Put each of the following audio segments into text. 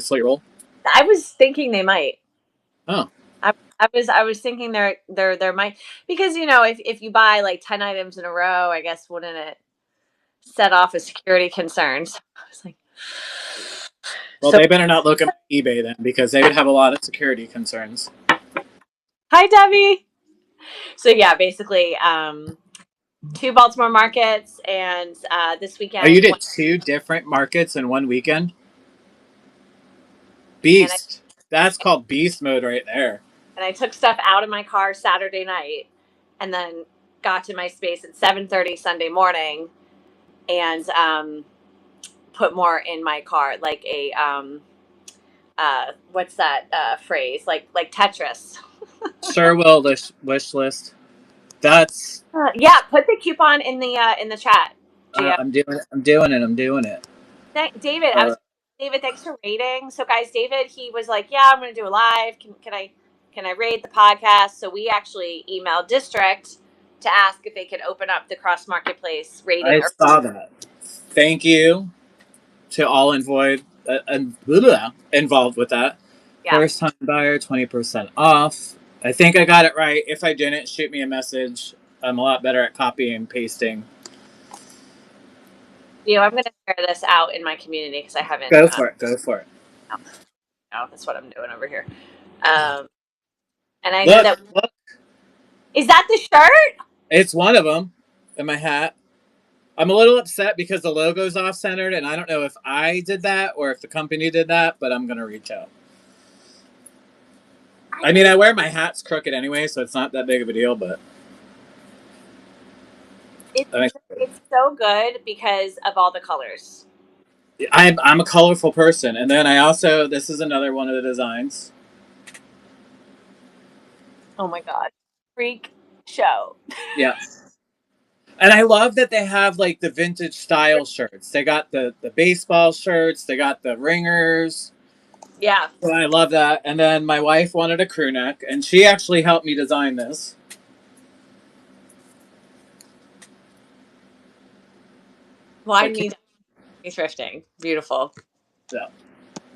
slate roll? I was thinking they might. Oh. I was thinking there might, because if you buy like 10 items in a row, I guess wouldn't it set off a security concern? So I was like, Well, they better not look at eBay then, because they would have a lot of security concerns. hi Debbie. So yeah, basically, 2 Baltimore markets, and this weekend. Oh, you did 2 different markets in one weekend? Beast. That's called beast mode right there. And I took stuff out of my car Saturday night, and then got to my space at 7:30 Sunday morning, and put more in my car, like a what's that phrase? Like Tetris. Sure will wish list. That's Yeah, put the coupon in the chat. I'm doing it. David, David, thanks for rating. So guys, David, he was like, "Yeah, I'm going to do a live. Can I rate the podcast?" So we actually emailed district to ask if they could open up the cross marketplace rating. I saw that. Thank you to all involved with that. Yeah. First time buyer, 20% off. I think I got it right. If I didn't, shoot me a message. I'm a lot better at copying and pasting. I'm going to share this out in my community because I haven't. Go for it. No, that's what I'm doing over here. And I know that. Look. Is that the shirt? It's one of them in my hat. I'm a little upset because the logo's off-centered, and I don't know if I did that or if the company did that, but I'm going to reach out. I mean, I wear my hats crooked anyway, so it's not that big of a deal, but... It's so good because of all the colors. I'm a colorful person, and then I also... This is another one of the designs. Oh my god. Freak show. Yeah. And I love that they have, like, the vintage style shirts. They got the baseball shirts. They got the ringers. Yeah. So I love that. And then my wife wanted a crew neck, and she actually helped me design this. Well, I need thrifting. Beautiful. Yeah.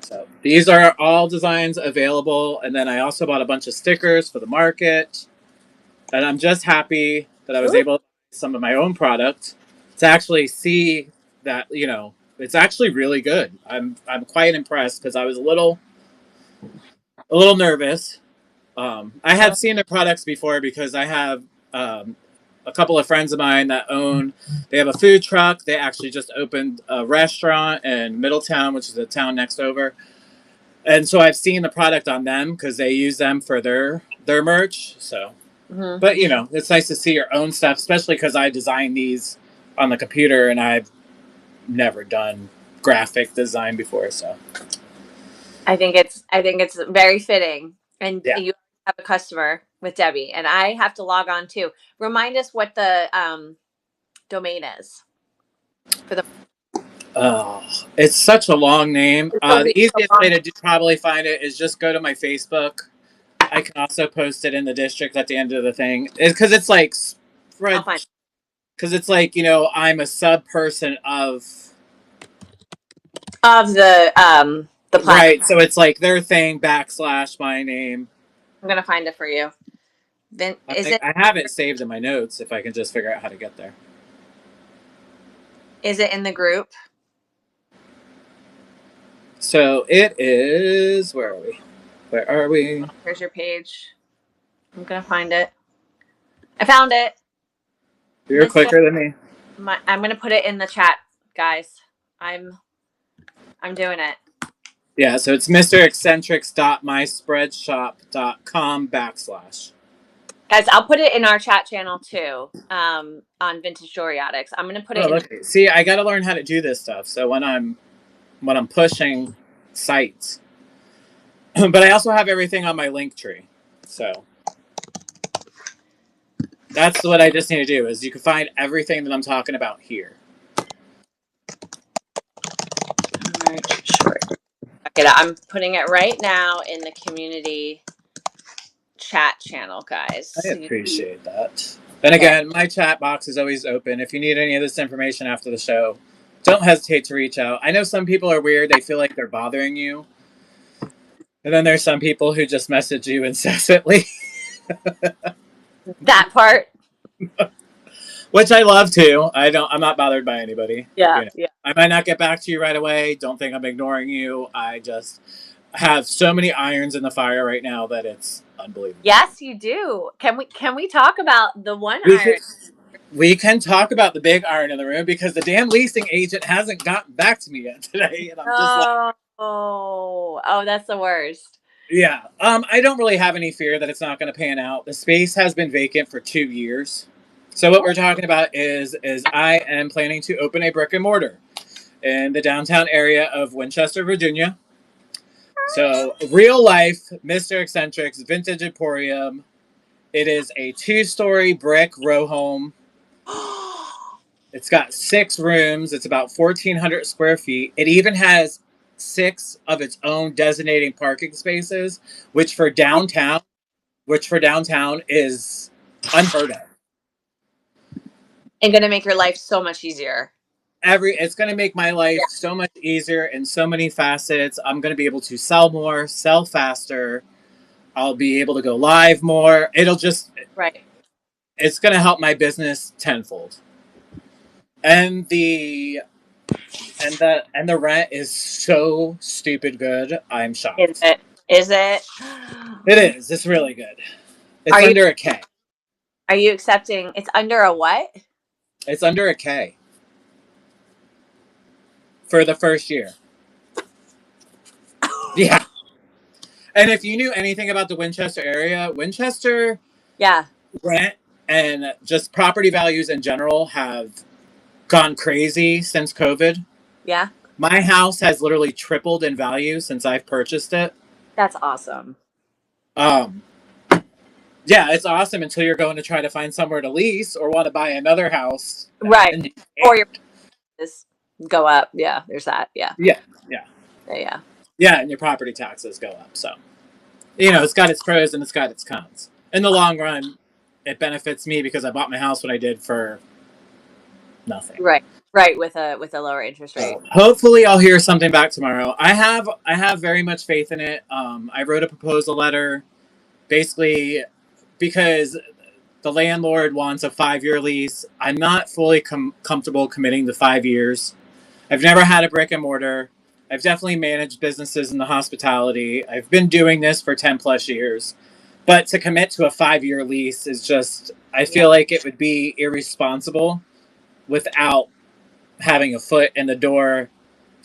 So these are all designs available. And then I also bought a bunch of stickers for the market. And I'm just happy that I was able to buy some of my own product to actually see that, it's actually really good. I'm quite impressed because I was a little nervous. I had seen the products before because I have a couple of friends of mine that they have a food truck. They actually just opened a restaurant in Middletown, which is a town next over. And so I've seen the product on them because they use them for their merch. So, but it's nice to see your own stuff, especially because I designed these on the computer and I've never done graphic design before. So I think it's very fitting. And you have a customer with Debbie, and I have to log on too. Remind us what the domain is for the. Oh, it's such a long name. The easiest way to probably find it is just go to my Facebook. I can also post it in the district at the end of the thing. Because it's like spread. Because it's like, I'm a sub person of the platform. Right. So it's like their thing / my name. I'm gonna find it for you. Then I have it saved in my notes if I can just figure out how to get there. Is it in the group? So it is. Where are we? Here's your page. I'm gonna find it. I found it. You're quicker than me. I'm gonna put it in the chat, guys. I'm doing it. Yeah, so it's mrexcentrics.myspreadshop.com / Guys, I'll put it in our chat channel too, on Vintage Jewelryotics. I'm gonna put it. See, I got to learn how to do this stuff. So when I'm pushing sites, but I also have everything on my link tree. So that's what I just need to do. Is you can find everything that I'm talking about here. I'm putting it right now in the community chat channel, guys. I appreciate that. And again, my chat box is always open. If you need any of this information after the show, don't hesitate to reach out. I know some people are weird. They feel like they're bothering you. And then there's some people who just message you incessantly, That part. which I love too. I'm not bothered by anybody. Yeah, You know, yeah. I might not get back to you right away. Don't think I'm ignoring you. I just have so many irons in the fire right now that it's unbelievable. Yes, you do. Can we talk about the one We iron? could, we can talk about the big iron in the room because the damn leasing agent hasn't gotten back to me yet today, and I'm just like, Oh, that's the worst. yeah. I don't really have any fear that it's not going to pan out. The space has been vacant for 2 years. So what we're talking about is I am planning to open a brick and mortar in the downtown area of Winchester, Virginia. So real life Mr. Eccentric's Vintage Emporium. It is a 2-story brick row home. It's got 6 rooms. It's about 1,400 square feet. It even has 6 of its own designating parking spaces, which for downtown, is unheard of. And gonna make your life so much easier. It's going to make my life Yeah. so much easier in so many facets. I'm going to be able to sell more, sell faster. I'll be able to go live more. Right. It's going to help my business tenfold. And the rent is so stupid good. I'm shocked. Is it? Is it? It is. It's really good. It's Are you under a K. are you accepting? It's under a what? It's under a K for the first year. Yeah. And if you knew anything about the Winchester area, Winchester Yeah. rent and just property values in general have gone crazy since COVID. Yeah. My house has literally tripled in value since I've purchased it. That's awesome. Yeah, it's awesome until you're going to try to find somewhere to lease or want to buy another house. Right. Or your prices go up. Yeah, there's that. Yeah. Yeah. Yeah. Yeah, and your property taxes go up. So, it's got its pros and it's got its cons. In the long run, it benefits me because I bought my house when I did for nothing. Right. Right. With a lower interest rate. Hopefully, I'll hear something back tomorrow. I have very much faith in it. I wrote a proposal letter, basically because the landlord wants a 5-year lease. I'm not fully comfortable committing to 5 years. I've never had a brick and mortar. I've definitely managed businesses in the hospitality. I've been doing this for 10 plus years. But to commit to a 5-year lease is just, I feel like it would be irresponsible without having a foot in the door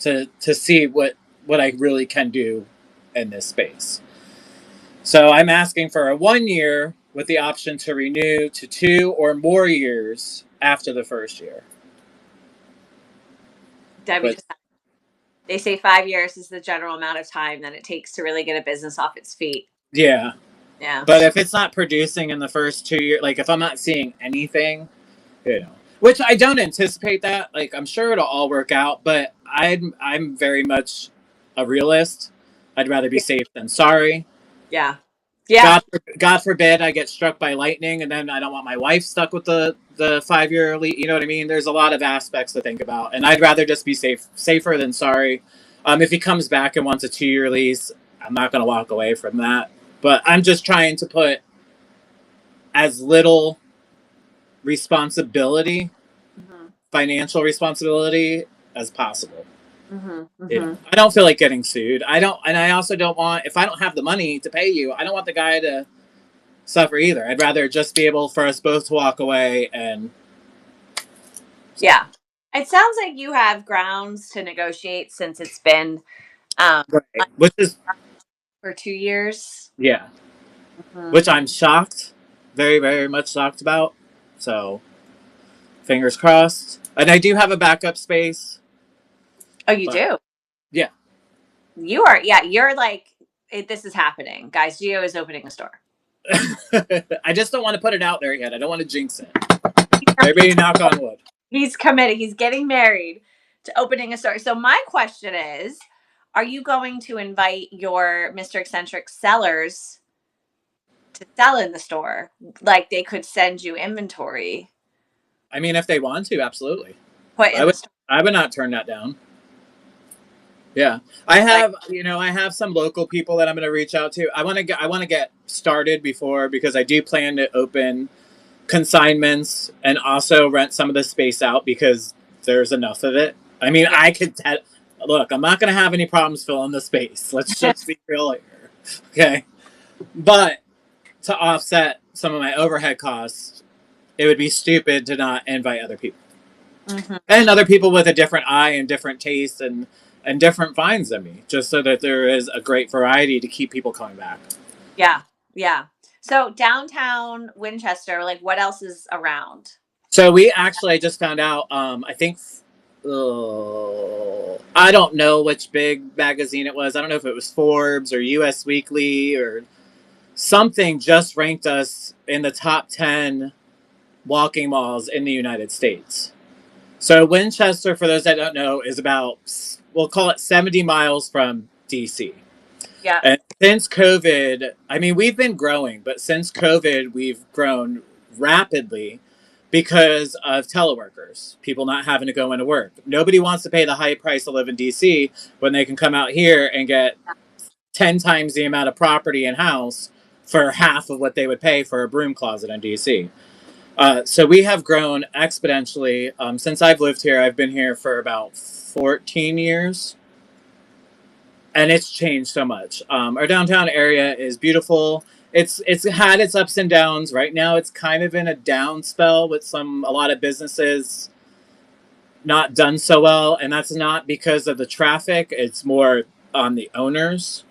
to see what I really can do in this space. So I'm asking for a 1 year with the option to renew to 2 or more years after the first year. Debbie, they say 5 years is the general amount of time that it takes to really get a business off its feet. Yeah. Yeah. But if it's not producing in the first 2 years, like if I'm not seeing anything, which I don't anticipate that, like I'm sure it'll all work out, but I'm very much a realist. I'd rather be safe than sorry. Yeah. Yeah. God forbid I get struck by lightning, and then I don't want my wife stuck with the 5-year lease. You know what I mean? There's a lot of aspects to think about, and I'd rather just be safer than sorry. If he comes back and wants a 2-year lease, I'm not going to walk away from that. But I'm just trying to put as little responsibility, financial responsibility, as possible. I don't feel like getting sued. I also don't want, if I don't have the money to pay you, I don't want the guy to suffer either. I'd rather just be able for us both to walk away and. Yeah. It sounds like you have grounds to negotiate since it's been right. Which is for 2 years. Yeah. Which I'm shocked, very, very much shocked about. So, fingers crossed. And I do have a backup space. Oh, you do? Yeah. You are, yeah, you're like, this is happening. Guys, Gio is opening a store. I just don't want to put it out there yet. I don't want to jinx it. Everybody knock on wood. He's committed. He's getting married to opening a store. So my question is, are you going to invite your Mr. Eccentric sellers to sell in the store? Like they could send you inventory. I mean, if they want to, absolutely. I would not turn that down. Yeah. I have, I have some local people that I'm going to reach out to. I want to get started because I do plan to open consignments and also rent some of the space out because there's enough of it. I mean, Yeah. look, I'm not going to have any problems filling the space. Let's just be real here. Okay. But to offset some of my overhead costs, it would be stupid to not invite other people. Mm-hmm. And other people with a different eye and different taste and different finds than me, just so that there is a great variety to keep people coming back. Yeah. Yeah. So downtown Winchester, like what else is around? So I just found out, I think, I don't know which big magazine it was. I don't know if it was Forbes or US Weekly or something, just ranked us in the top 10 walking malls in the United States. So Winchester, for those that don't know, is about, we'll call it 70 miles from DC. Yeah. And since COVID, I mean, we've been growing, but since COVID, we've grown rapidly because of teleworkers, people not having to go into work. Nobody wants to pay the high price to live in DC when they can come out here and get 10 times the amount of property and house for half of what they would pay for a broom closet in DC. So we have grown exponentially. Since I've lived here, I've been here for about 14 years. And it's changed so much. Our downtown area is beautiful. It's had its ups and downs. Right now, it's kind of in a down spell with a lot of businesses not done so well, and that's not because of the traffic. It's more on the owners.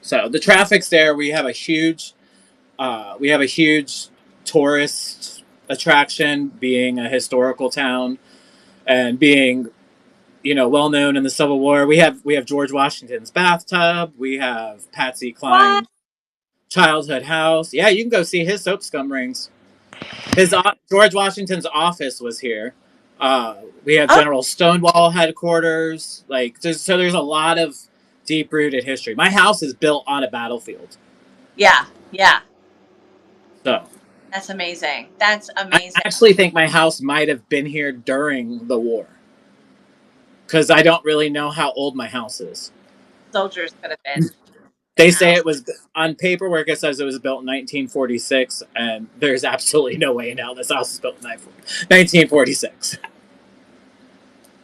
So the traffic's there. We have a huge tourist attraction, being a historical town, and being well known in the Civil War. We have George Washington's bathtub. We have Patsy Cline's childhood house. Yeah, you can go see his soap scum rings. George Washington's office was here. We have General Stonewall headquarters. There's a lot of deep rooted history. My house is built on a battlefield. Yeah, yeah. So that's amazing. That's amazing. I actually think my house might have been here during the war, because I don't really know how old my house is. Soldiers could have been. They say it was, on paperwork, it says it was built in 1946, and there's absolutely no way in hell this house was built in 1946.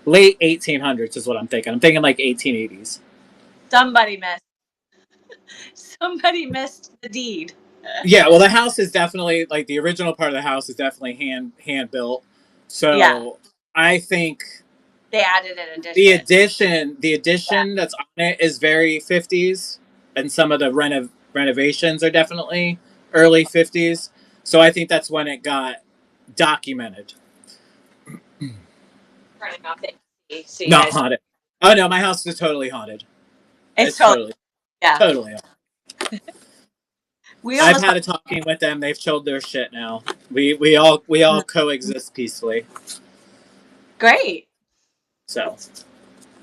Late 1800s is what I'm thinking. I'm thinking like 1880s. Somebody missed the deed. Yeah, well, the house is definitely, like, the original part of the house is definitely hand built. So yeah. I think they added an addition. The addition that's on it is very 50s, and some of the renovations are definitely early 50s. So I think that's when it got documented. Turning off the AC. Not haunted. Oh no, my house is totally haunted. It's totally totally haunted. I've had a talking with them. They've chilled their shit now. We all coexist peacefully. Great. So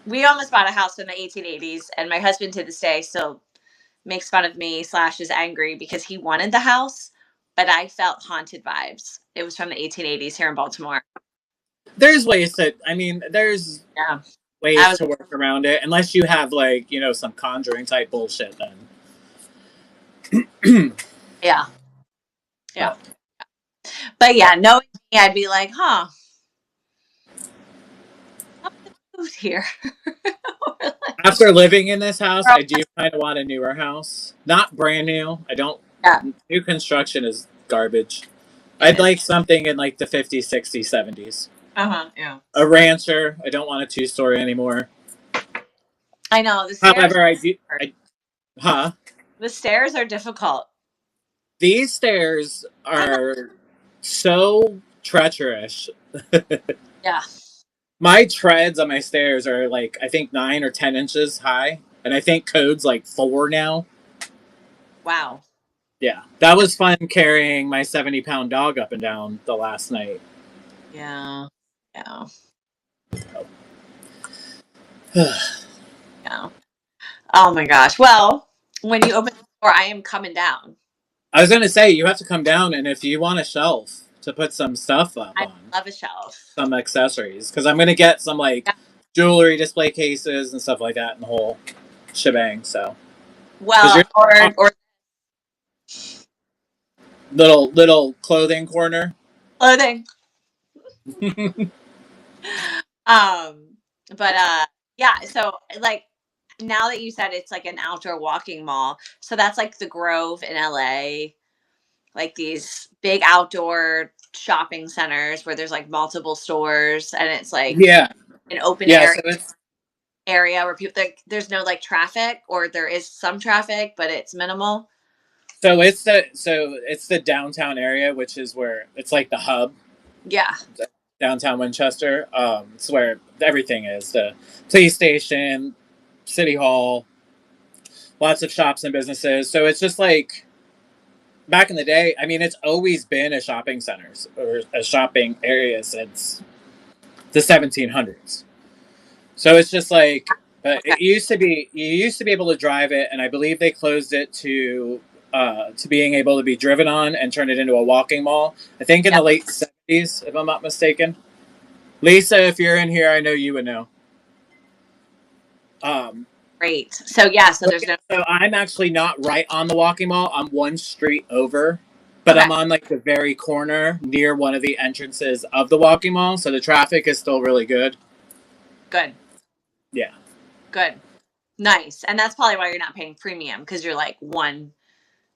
we almost bought a house in the 1880s, and my husband to this day still makes fun of me / is angry because he wanted the house, but I felt haunted vibes. It was from the 1880s here in Baltimore. There's ways to work around it, unless you have some Conjuring type bullshit then. Yeah. But yeah, knowing me, I'd be like, moved here. After living in this house, I do kind of want a newer house. Not brand new. I don't. Yeah. New construction is garbage. I'd like something in like the 50s, 60s, 70s. Yeah. A rancher. I don't want a 2-story anymore. I know. However, I do. The stairs are difficult. These stairs are so treacherous. Yeah. My treads on my stairs are I think 9 or 10 inches high. And I think code's 4 now. Wow. Yeah. That was fun carrying my 70-pound dog up and down the last night. Yeah. Yeah. Yeah. Oh my gosh. Well, when you open the door, I am coming down. I was going to say, you have to come down, and if you want a shelf to put some stuff up on. I love a shelf. Some accessories. Because I'm going to get some, jewelry display cases and stuff like that, and the whole shebang. So, Well, or little clothing corner. clothing. But yeah, so like now that you said it's like an outdoor walking mall, so that's like the Grove in LA, like these big outdoor shopping centers where there's like multiple stores and it's like Yeah, an open yeah. air So it's area where people there's no like traffic, or there is some traffic but it's minimal. it's the downtown area, which is where it's like the hub. Yeah. Downtown Winchester. It's where everything is: the police station, city hall, lots of shops and businesses. So it's just like back in the day. I mean, it's always been a shopping centers or a shopping area since the 1700s. So it's just like, but Okay. it used to be, you used to be able to drive it, and I believe they closed it to being able to be driven on and turn it into a walking mall. I think in Yeah. the late 70s, if I'm not mistaken. Lisa, if you're in here, I know you would know. Um, Great. So yeah, so there's no. so I'm actually not right on the walking mall. I'm one street over, but Okay. I'm on like the very corner near one of the entrances of the walking mall. So the traffic is still really good. Good. Yeah. Good. Nice. And that's probably why you're not paying premium, because you're like one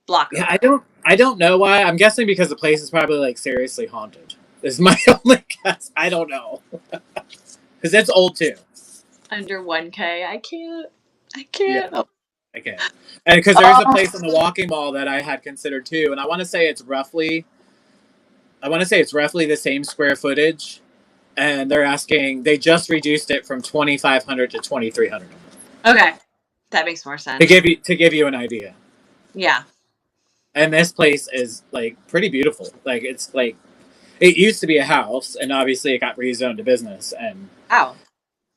block Yeah, over. I don't know why. I'm guessing because the place is probably like seriously haunted. Is my only guess. I don't know. Because it's old too. Under 1K. I Yeah, can't. Oh. I can. And because there's a place in the walking mall that I had considered too, and I want to say it's roughly the same square footage, and they just reduced it from 2,500 to 2,300 Okay. That makes more sense. to give you an idea. Yeah. And this place is like pretty beautiful. Like it's like it used to be a house, and obviously it got rezoned to business. And Oh.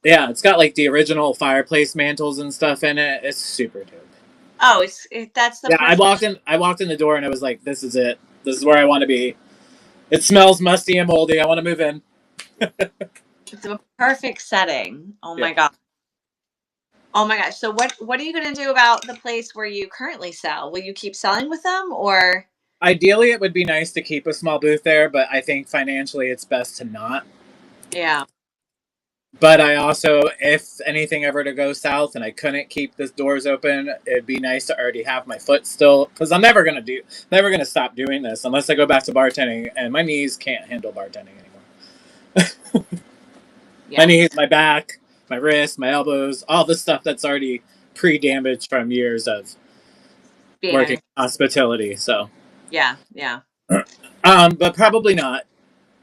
yeah, it's got like the original fireplace mantles and stuff in it. It's super dope. Oh, that's the Yeah, perfect. I walked in the door and I was like, "This is it. This is where I want to be." It smells musty and moldy. I want to move in. It's a perfect setting. Oh my Yeah. god. Oh my gosh. So what are you going to do about the place where you currently sell? Will you keep selling with them, or? Ideally, it would be nice to keep a small booth there, but I think financially it's best to not. Yeah. But I also, if anything ever to go south and I couldn't keep the doors open, it'd be nice to already have my foot still, because I'm never gonna stop doing this unless I go back to bartending, and my knees can't handle bartending anymore. Yeah. My knees, my back, my wrists, my elbows, all the stuff that's already pre-damaged from years of working hospitality. So, Yeah. Yeah. but probably not,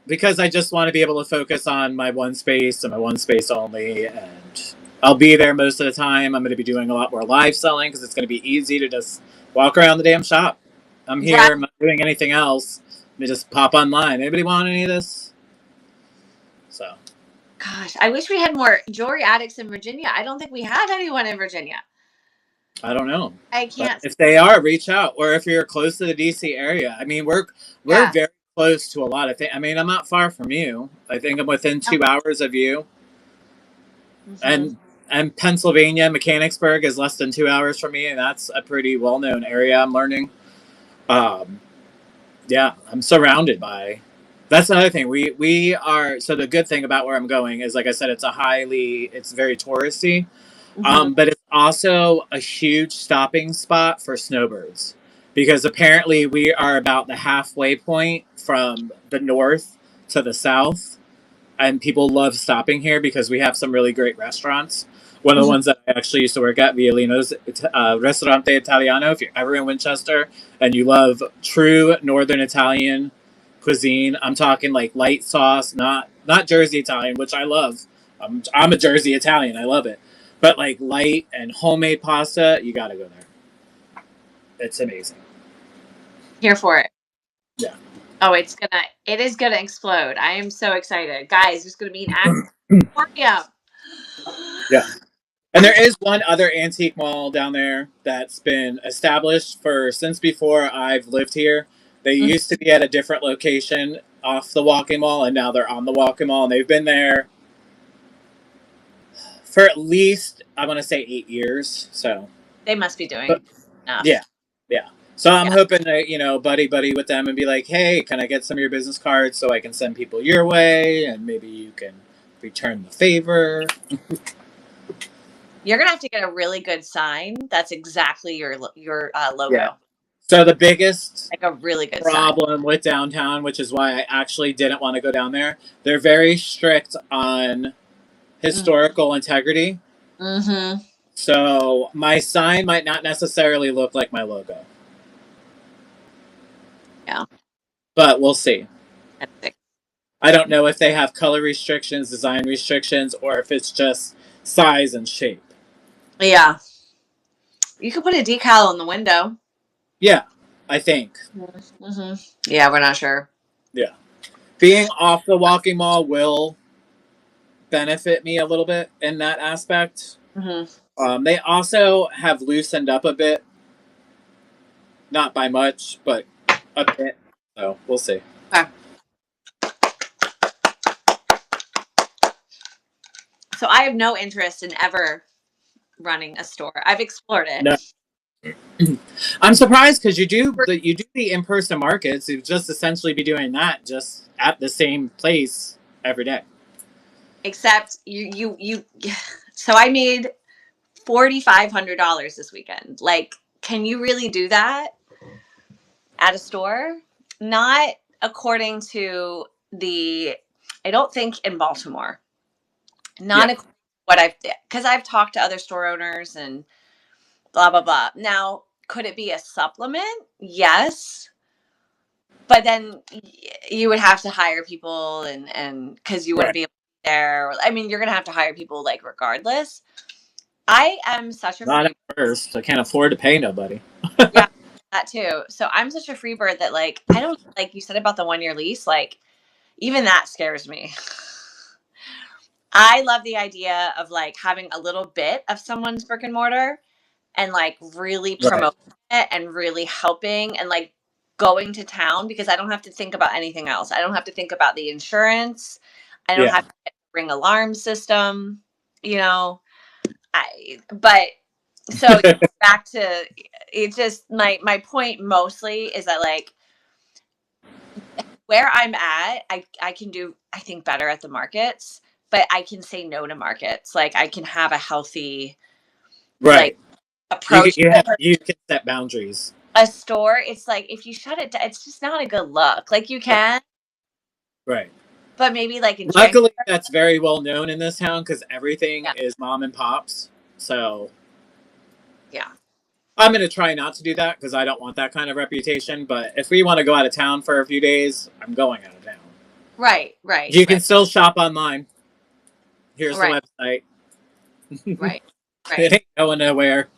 because I just want to be able to focus on my one space and my one space only, and I'll be there most of the time. I'm going to be doing a lot more live selling because it's going to be easy to just walk around the damn shop. I'm here. Right. I'm not doing anything else. Let me just pop online. Anybody want any of this? So, Gosh, I wish we had more jewelry addicts in Virginia. I don't think we have anyone in Virginia. I don't know. I But can't. if they are, reach out. Or if you're close to the DC area, I mean, we're Yeah. very close to a lot of things. I mean, I'm not far from you. I think I'm within 2 hours of you. Mm-hmm. And Pennsylvania, Mechanicsburg is less than 2 hours from me, and that's a pretty well known area. I'm learning. Um, yeah, I'm surrounded by. That's another thing. We are, so the good thing about where I'm going is, like I said, it's very touristy. Mm-hmm. But it's also a huge stopping spot for snowbirds, because apparently we are about the halfway point from the north to the south, and people love stopping here because we have some really great restaurants. One of the ones that I actually used to work at, Violino's Ristorante Italiano. If you're ever in Winchester and you love true Northern Italian cuisine, I'm talking like light sauce, not Jersey Italian, which I love. I'm a Jersey Italian. I love it. But like light and homemade pasta, you got to go there. It's amazing. Here for it. Yeah. Oh, it is gonna explode. I am so excited, guys. There's gonna be an aquarium. Yeah. And there is one other antique mall down there that's been established since before I've lived here. They used to be at a different location off the walking mall, and now they're on the walking mall, and they've been there for at least, I want to say 8 years. So They must be doing but, enough. yeah, yeah. So I'm Yeah. hoping to, buddy with them and be like, hey, can I get some of your business cards so I can send people your way, and maybe you can return the favor. You're gonna have to get a really good sign that's exactly your logo. Yeah. So the biggest Like a really good problem with downtown, which is why I actually didn't want to go down there, they're very strict on historical integrity. Mm-hmm. So my sign might not necessarily look like my logo. Yeah. But we'll see. That's it. I don't know if they have color restrictions, design restrictions, or if it's just size and shape. Yeah. You could put a decal on the window. Yeah, I think. Mm-hmm. Yeah, we're not sure. Yeah. Being off the walking mall will benefit me a little bit in that aspect. Mm-hmm. They also have loosened up a bit. Not by much, but a bit. So we'll see. Okay. So I have no interest in ever running a store. I've explored it. No. I'm surprised because you do the in-person markets. You'd just essentially be doing that just at the same place every day. Except you so I made $4,500 this weekend. Like, can you really do that at a store? Not according to I don't think in Baltimore. Not Yeah. what because I've talked to other store owners and blah blah blah. Now, could it be a supplement? Yes. But then you would have to hire people and because you wouldn't be able to be there. I mean, you're gonna have to hire people like regardless. I am such a Not free at first. I can't afford to pay nobody. yeah, that too. So I'm such a free bird that like I don't like you said about the 1 year lease, like even that scares me. I love the idea of like having a little bit of someone's brick and mortar and like really promoting it and really helping and like going to town because I don't have to think about anything else. I don't have to think about the insurance. I don't have to ring alarm system, you know. But so back to it just my point mostly is that like where I'm at, I can do I think better at the markets, but I can say no to markets. Like I can have a healthy like approach. You can set boundaries. A store, it's like if you shut it down, it's just not a good look. Like you can, Right. but maybe like in Luckily, January. that's very well known in this town because everything is mom and pops. So Yeah. I'm going to try not to do that because I don't want that kind of reputation. But if we want to go out of town for a few days, I'm going out of town. Right. You can still shop online. Here's the website. Right. It ain't going nowhere.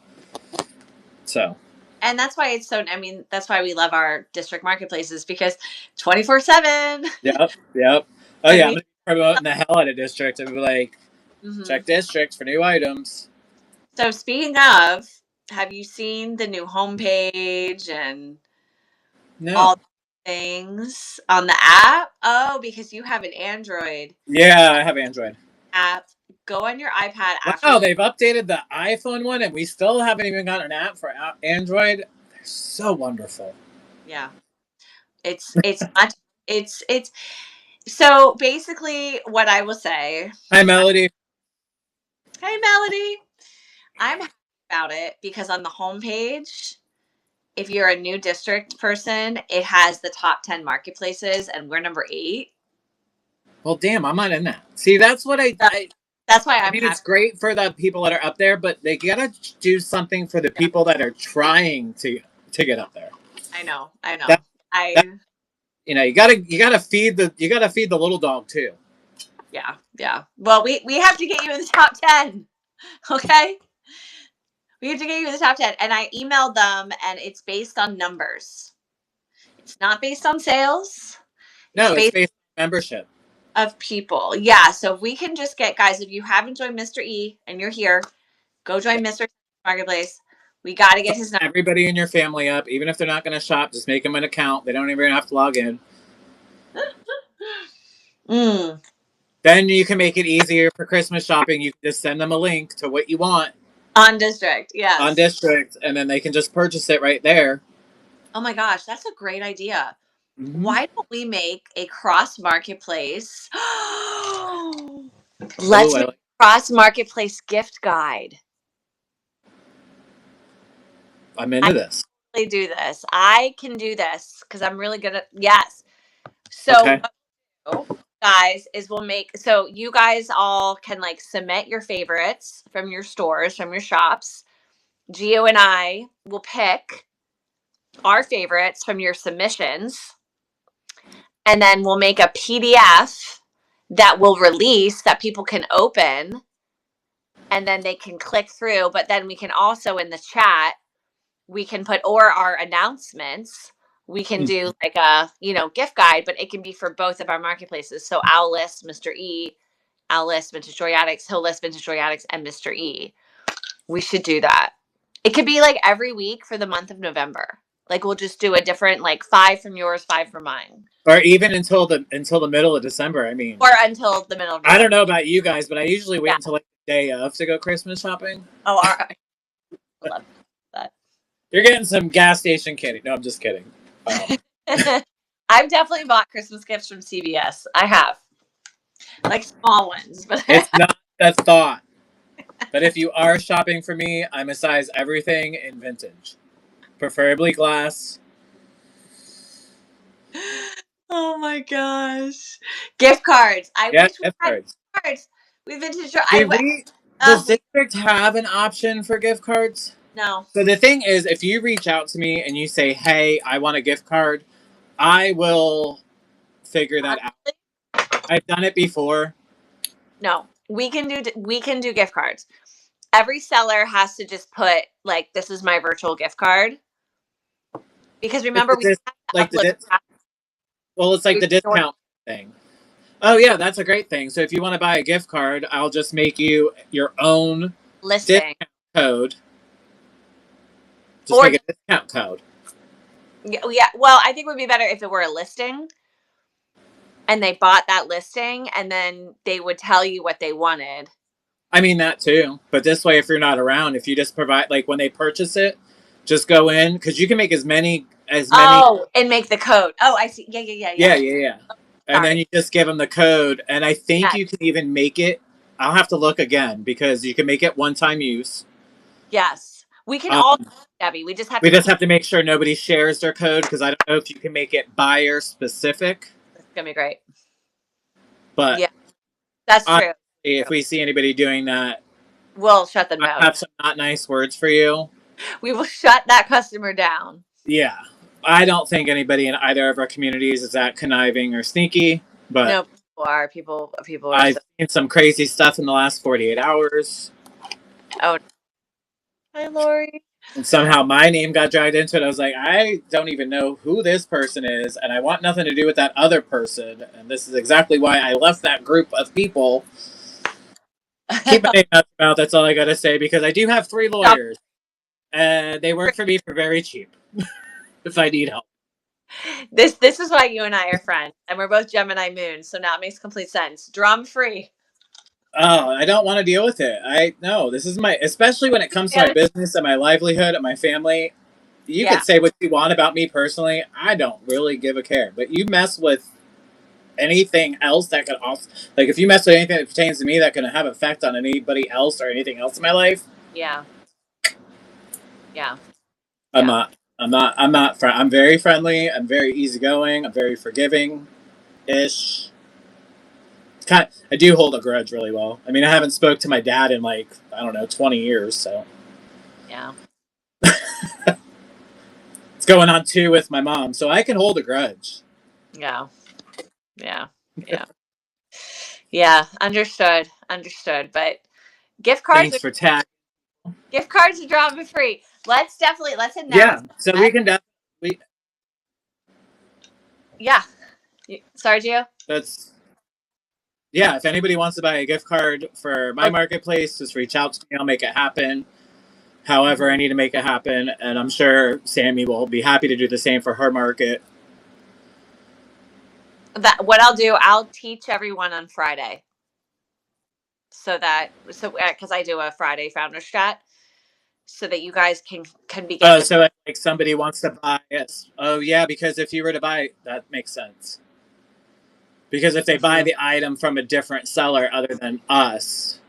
So. And that's why it's so, I mean, that's why we love our district marketplaces because 24/7. Yep. Oh, yeah. I'm going to be promoting the hell out of district and be like, check district for new items. So speaking of, have you seen the new homepage and all the things on the app? Oh, because you have an Android. Yeah, I have Android. App. Go on your iPad. Wow, they've updated the iPhone one, and we still haven't even got an app for Android. They're so wonderful. Yeah, it's much. It's so basically what I will say. Hi, Melody. Hey, Melody. I'm happy about it because on the homepage, if you're a new district person, it has the top 10 marketplaces, and we're number 8. Well, damn, I'm not in that. See, that's what that's why I mean, it's great for the people that are up there, but they gotta do something for the people that are trying to get up there. I know. You gotta feed the little dog too. Yeah. Well, we have to get you in the top 10. Okay. We have to get you in the top 10. And I emailed them, and it's based on numbers. It's not based on sales. No, it's based on membership. Of people. Yeah. So we can just get, guys, if you haven't joined Mr. E and you're here, go join Mr. Marketplace. We got to get his number. Everybody in your family up, even if they're not going to shop, just make them an account. They don't even have to log in. Then you can make it easier for Christmas shopping. You can just send them a link to what you want On District, on yes. District, and then they can just purchase it right there. Oh my gosh, that's a great idea. Mm-hmm. Why don't we make a cross marketplace? Let's make a cross marketplace gift guide. I'm into this. Really do this. I can do this because I'm really good at yes. So Okay. what we'll do, guys, is we'll make so you guys all can like submit your favorites from your stores, from your shops. Gio and I will pick our favorites from your submissions, and then we'll make a PDF that we'll release that people can open, and then they can click through. But then we can also in the chat, we can put or our announcements. We can do like a gift guide, but it can be for both of our marketplaces. So I'll list Mr. E, I'll list Vintage Joy Addicts, he'll list Vintage Joy Addicts and Mr. E. We should do that. It could be like every week for the month of November. Like we'll just do a different, like 5 from yours, 5 from mine. Or even until the middle of December. I mean, or until the middle of December. I don't know about you guys, but I usually wait until like the day of to go Christmas shopping. Oh, all right. I love that. You're getting some gas station candy. No, I'm just kidding. I've definitely bought Christmas gifts from CVS. I have. Like small ones, but it's not the thought. But if you are shopping for me, I'm a size everything in vintage. Preferably glass. Oh my gosh. Gift cards. I wish we gift had cards. gift cards. We've been to Does District have an option for gift cards? No. So the thing is, if you reach out to me and you say, hey, I want a gift card, I will figure that out. I've done it before. No. We can do gift cards. Every seller has to just put like, this is my virtual gift card. Because remember it's like the discount thing. Oh yeah, that's a great thing. So if you want to buy a gift card, I'll just make you your own listing discount code. Just make a discount code. Yeah. Well, I think it would be better if it were a listing and they bought that listing and then they would tell you what they wanted. I mean that too. But this way, if you're not around, if you just provide, like when they purchase it, just go in because you can make as many. Oh, and make the code. Oh, I see. Yeah. And then you just give them the code. And I think you can even make it. I'll have to look again because you can make it one-time use. Yes. We can all, Debbie. We just have to make sure nobody shares their code because I don't know if you can make it buyer specific. It's going to be great. But yeah, that's true. If we see anybody doing that, we'll shut them down. I have some not nice words for you. We will shut that customer down. Yeah. I don't think anybody in either of our communities is that conniving or sneaky, but no, people are. I've seen some crazy stuff in the last 48 hours. Oh, hi, Lori. And somehow my name got dragged into it. I was like, I don't even know who this person is, and I want nothing to do with that other person. And this is exactly why I left that group of people. Keep my name out your mouth. That's all I got to say because I do have 3 lawyers, and they work for me for very cheap. If I need help. This is why you and I are friends, and we're both Gemini moon, so now it makes complete sense. Drama free. Oh, I don't want to deal with it. This is especially when it comes to my business and my livelihood and my family. You can say what you want about me personally. I don't really give a care. But you mess with anything else that could also, like if you mess with anything that pertains to me that can have effect on anybody else or anything else in my life. Yeah. I'm very friendly. I'm very easygoing. I'm very forgiving-ish. I do hold a grudge really well. I mean, I haven't spoke to my dad in 20 years, so. Yeah. It's going on 2 with my mom, so I can hold a grudge. Yeah. Yeah, understood. But gift cards Thanks for tag. Gift cards are drama free. Let's announce. Yeah, so we can definitely. Yeah. Sorry, Gio? If anybody wants to buy a gift card for my marketplace, just reach out to me. I'll make it happen. However, I need to make it happen, and I'm sure Sammy will be happy to do the same for her market. What I'll do, I'll teach everyone on Friday. because I do a Friday founder chat, so that you guys can begin Oh, to. so like somebody wants to buy it. Oh yeah, because if you were to buy, that makes sense. Because if they buy Mhm. the item from a different seller other than us,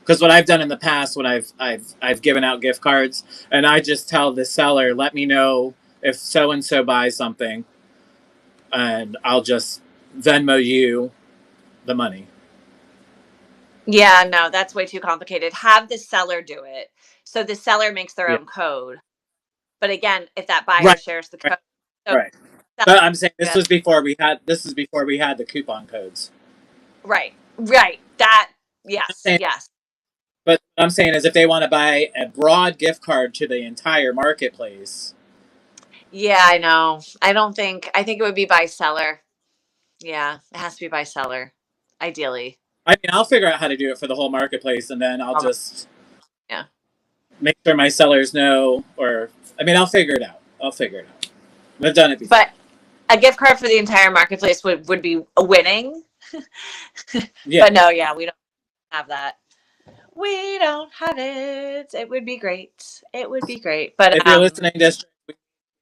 because what I've done in the past when I've given out gift cards, and I just tell the seller, let me know if so and so buys something, and I'll just Venmo you the money. Yeah, no, that's way too complicated. Have the seller do it. So the seller makes their Yeah. own code. But again, if that buyer Right. shares the Right. code, so Right. seller- But I'm saying yeah, this is before we had the coupon codes. right. That I'm yes, saying, yes. but what I'm saying is if they want to buy a broad gift card to the entire marketplace. Yeah, I know. I think it would be by seller. Yeah, it has to be by seller, ideally. I mean, I'll figure out how to do it for the whole marketplace, and then I'll just Yeah. make sure my sellers know. Or I mean, I'll figure it out. I'll figure it out. I've done it before. But a gift card for the entire marketplace would be a winning. Yeah. But no, yeah, we don't have that. We don't have it. It would be great. It would be great. But If you're listening, district, we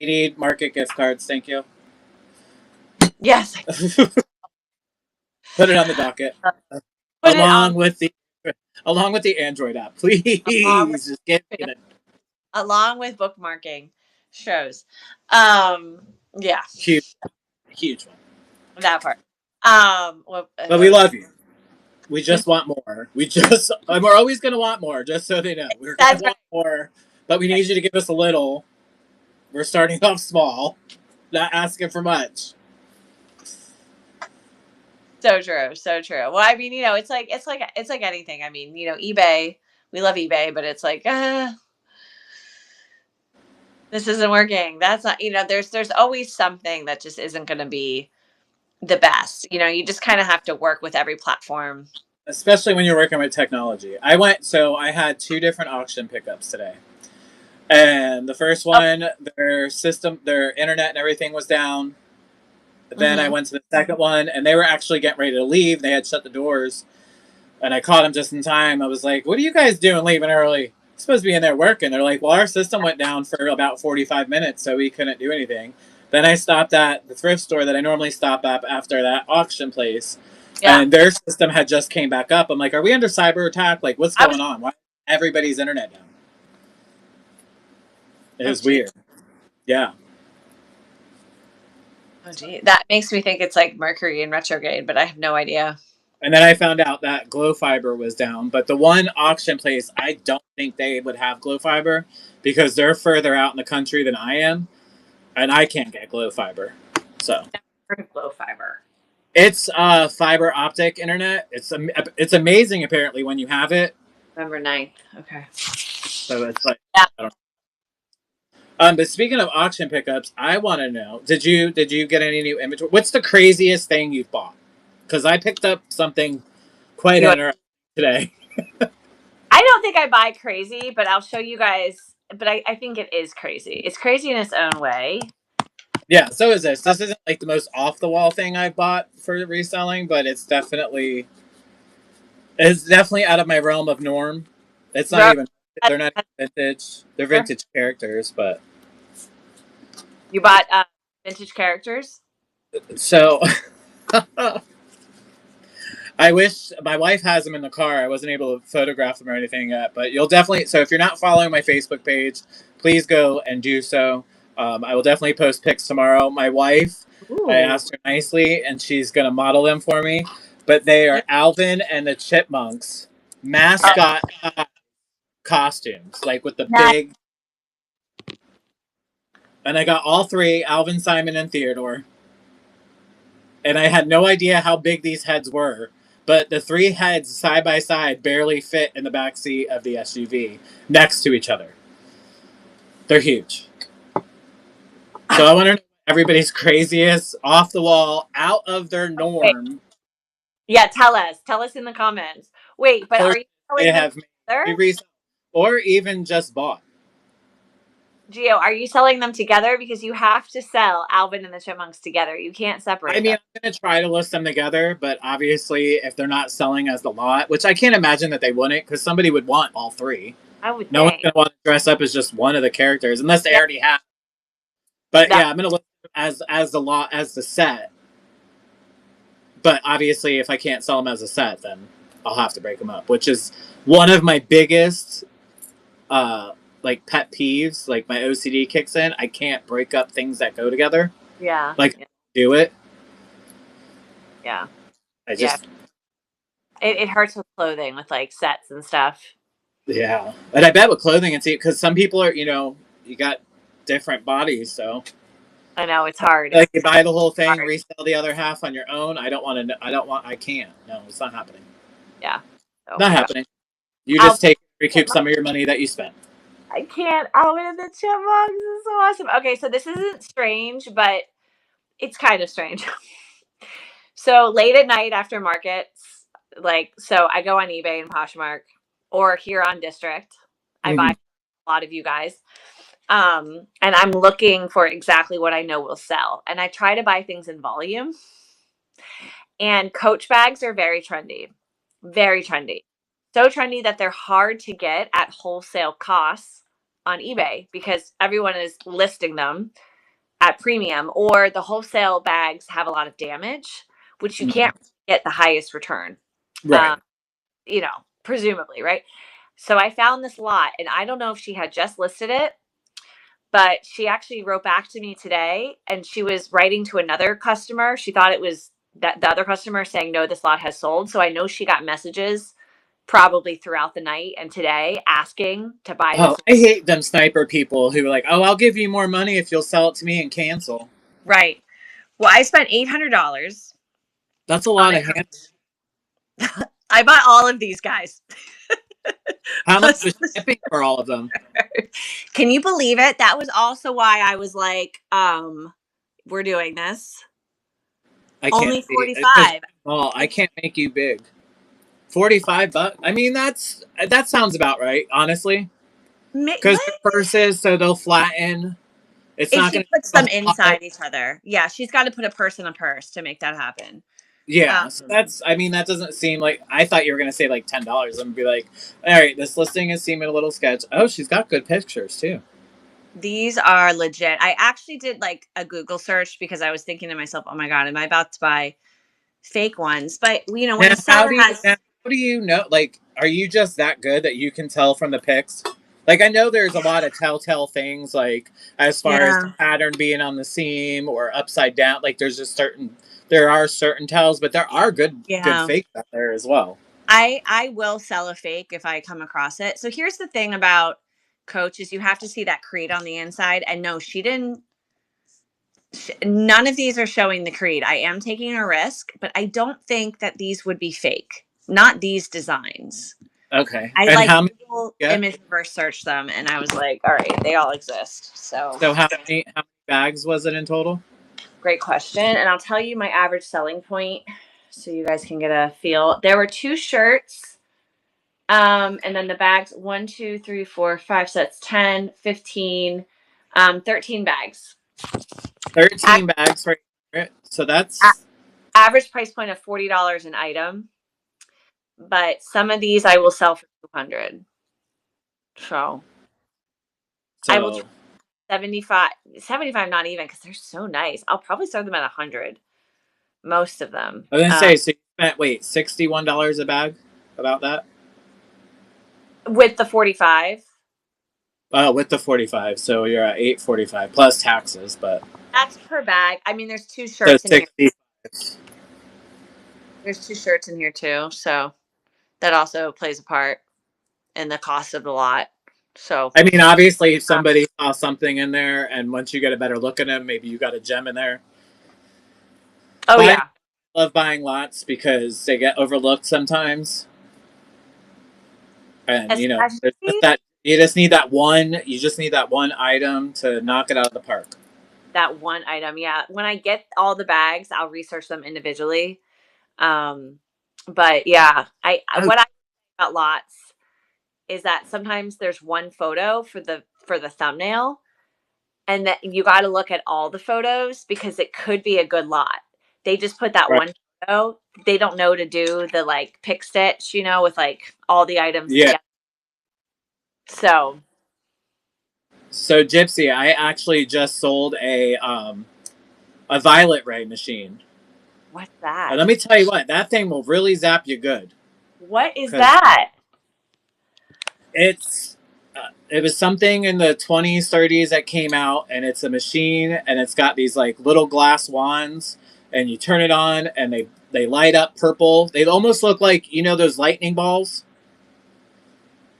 need market gift cards. Thank you. yes, Put it on the docket, put it along on with the along with the Android app. along with Please just get it. along with bookmarking shows. Um, yeah, Huge, huge one. that part. But What we was love you. We just want more. And we're always going to want more, just so they know. We're going to that's right. want more, but we need you to give us a little. We're starting off small, not asking for much. So true, so true. Well, I mean, it's like anything. I mean, eBay. We love eBay, but it's like, this isn't working. That's not. There's always something that just isn't going to be the best. You just kind of have to work with every platform. Especially when you're working with technology. I had two different auction pickups today. And the first Oh, one, their internet and everything was down. Then I mm-hmm. went to the second one, and they were actually getting ready to leave. They had shut the doors, and I caught them just in time. I was like, "What are you guys doing leaving early? You're supposed to be in there working." They're like, "Well, our system went down for about 45 minutes, so we couldn't do anything." Then I stopped at the thrift store that I normally stop at after that auction place, Yeah. and their system had just came back up. I'm like, "Are we under cyber attack? Like, what's I was. going on? Why is everybody's internet down?" It Oh, was gee. weird. Yeah. Oh, gee. That makes me think it's like Mercury in retrograde, but I have no idea. And then I found out that Glow Fiber was down. But the one auction place, I don't think they would have Glow Fiber because they're further out in the country than I am, and I can't get Glow Fiber. So Heard of Glow Fiber. it's fiber optic internet. It's amazing apparently when you have it. November 9th. Okay. So it's like Yeah. I don't know. But speaking of auction pickups, I want to know: did you get any new inventory? What's the craziest thing you've bought? Because I picked up something quite You know, interesting today. I don't think I buy crazy, but I'll show you guys. But I think it is crazy. It's crazy in its own way. Yeah, so is this. This isn't like the most off the wall thing I've bought for reselling, but it's definitely out of my realm of norm. It's not Ro- even they're not vintage. They're vintage characters, but You bought vintage characters? so I wish my wife has them in the car. I wasn't able to photograph them or anything yet, but you'll definitely. So if you're not following my Facebook page, please go and do so. I will definitely post pics tomorrow. My wife, I Ooh. asked her nicely, and she's gonna model them for me. But they are Alvin and the Chipmunks mascot costumes, like with the Nice. big. And I got all three: Alvin, Simon, and Theodore. And I had no idea how big these heads were. But the three heads side by side barely fit in the back seat of the SUV next to each other. They're huge. So I want to know everybody's craziest, off the wall, out of their Wait. norm. Yeah, tell us. Tell us in the comments. Wait, but are you They selling them have together? made resell or even just bought. Gio, are you selling them together? Because you have to sell Alvin and the Chipmunks together. You can't I separate mean, them. I'm going to try to list them together, but obviously, if they're not selling as the lot, which I can't imagine that they wouldn't, because somebody would want all three. I would No one's think. going to want to dress up as just one of the characters unless they Yep. already have. But That, yeah, I'm going to list them as the lot as the set. But obviously, if I can't sell them as a set, then I'll have to break them up, which is one of my biggest like pet peeves. Like my OCD kicks in. I can't break up things that go together. yeah. Like do it. Yeah. I Yeah. just It hurts with clothing, with like sets and stuff. yeah. And I bet with clothing and see because some people are you got different bodies, so I know it's hard. like you buy the whole thing, Hard. resell the other half on your own. I don't want to. I don't want. I can't. No, it's not happening. Yeah. So, Not happening. You I'll just recoup some of your money that you spent. I can't. Alvin and the Chipmunks is so awesome. Okay, so this isn't strange, but it's kind of strange. So late at night after markets, so I go on eBay and Poshmark or here on District. I buy a lot of you guys. And I'm looking for exactly what I know will sell. And I try to buy things in volume. And Coach bags are very trendy. Very trendy. So trendy that they're hard to get at wholesale costs on eBay because everyone is listing them at premium, or the wholesale bags have a lot of damage, which you can't get the highest return. Right. Presumably, right? So I found this lot, and I don't know if she had just listed it, but she actually wrote back to me today, and she was writing to another customer. She thought it was that the other customer saying, no, this lot has sold. So I know she got messages probably throughout the night and today asking to buy this. Oh, I hate them sniper people who are like, "Oh, I'll give you more money if you'll sell it to me and cancel." Right. Well, I spent $800 That's a on lot of it. hand. I bought all of these guys. How much was shipping for all of them? Can you believe it? That was also why I was like, we're doing this. I can't. Only 45. Well, I can't make you big. $45. I mean, that sounds about right, honestly. Because they're purses, so they'll flatten. It's if not she going to puts them inside each other. Yeah, she's got to put a purse in a purse to make that happen. Yeah, so that doesn't seem like. I thought you were going to say like $10. I'm going to be like, all right, this listing is seeming a little sketch. Oh, she's got good pictures too. These are legit. I actually did like a Google search because I was thinking to myself, oh my God, am I about to buy fake ones? But, when a seller how do you know? Like, are you just that good that you can tell from the pics? Like, I know there's a lot of telltale things, like as far as the pattern being on the seam or upside down. Like, there are certain tells, but there are good fakes out there as well. I will sell a fake if I come across it. So here's the thing about Coach is you have to see that creed on the inside. And no, she didn't. None of these are showing the creed. I am taking a risk, but I don't think that these would be fake. Not these designs. Okay. I Google image reverse search them, and I was like, all right, they all exist. So how many bags was it in total? Great question. And I'll tell you my average selling point so you guys can get a feel. There were 2 shirts. And then the bags, 1, 2, 3, 4, 5 sets, 10, 15, 13 bags. 13 bags for it. So that's average price point of $40 an item. But some of these I will sell for $200. So I will 75, not even, because they're so nice. I'll probably sell them at $100. Most of them. I was gonna say, so you spent $61 a bag, about that, with the 45. With the 45, so you're at $845 plus taxes, but that's per bag. I mean, there's 2 shirts in here. There's 2 shirts in here too, so that also plays a part in the cost of the lot. So I mean, obviously, if somebody saw something in there, and once you get a better look at them, maybe you got a gem in there. Oh yeah, I love buying lots because they get overlooked sometimes, and you just need that one. You just need that one item to knock it out of the park. That one item, yeah. When I get all the bags, I'll research them individually. But yeah, what I about lots is that sometimes there's one photo for the thumbnail, and that you got to look at all the photos because it could be a good lot. They just put that Right. one photo. They don't know to do the like pick stitch, you know, with like all the items Yeah. together. So So Gypsy, I actually just sold a violet ray machine. what's that? And let me tell you what, that thing will really zap you good. What is Because that? it was something in the 20s, 30s that came out, and it's a machine, and it's got these like little glass wands, and you turn it on, and they light up purple. They almost look like, you know, those lightning balls.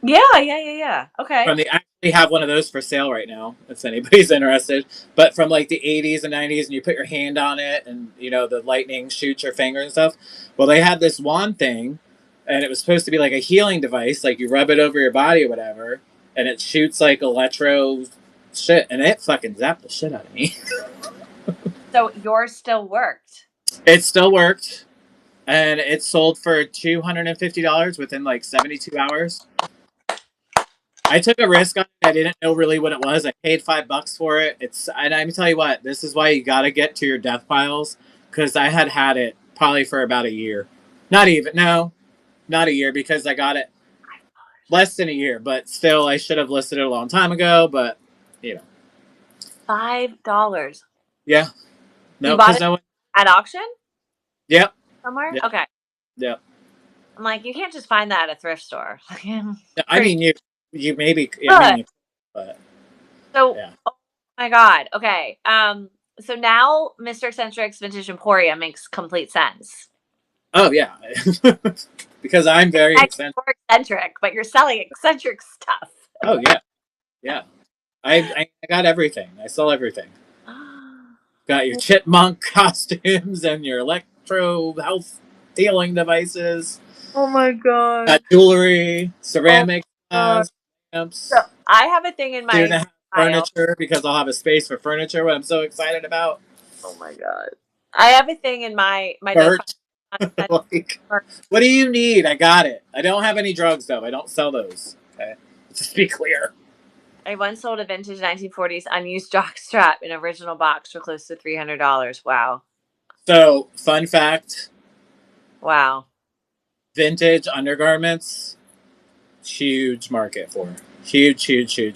Yeah. Okay. From the actually have one of those for sale right now, if anybody's interested. But from like the 80s and 90s, and you put your hand on it, and you know the lightning shoots your finger and stuff. Well, they had this wand thing, and it was supposed to be like a healing device, like you rub it over your body or whatever, and it shoots like electro shit, and it fucking zapped the shit out of me. So yours still worked. It still worked, and it sold for $250 within like 72 hours. I took a risk on it. I didn't know really what it was. I paid $5 for it. And I'm tell you what, this is why you got to get to your death piles, because I had it probably for about a year. Not even, no, not a year, because I got it less than a year. But still, I should have listed it a long time ago. But you know, $5. yeah, You no, bought because it no one. at auction Yep, somewhere? yep, Okay. yep. I'm like, you can't just find that at a thrift store. I Pretty mean, you maybe. I good. mean, but So, yeah. oh my God. Okay. So now Mr. Eccentric's Vintage Emporium makes complete sense. Oh yeah, because I'm very eccentric. You're eccentric, but you're selling eccentric stuff. Oh yeah, yeah. I got everything. I sell everything. Got your chipmunk costumes and your electro health healing devices. Oh my God. Got jewelry, Oh ceramic my God. So lamps. I have a thing in Soon to my have pile. furniture, because I'll have a space for furniture. What I'm so excited about. Oh my God. I have a thing in my note Merch. pile. Like, what do you need? I got it. I don't have any drugs though. I don't sell those. Okay, just be clear. I once sold a vintage 1940s unused jockstrap in original box for close to $300. Wow. So, fun fact: Wow. vintage undergarments, huge market for. Huge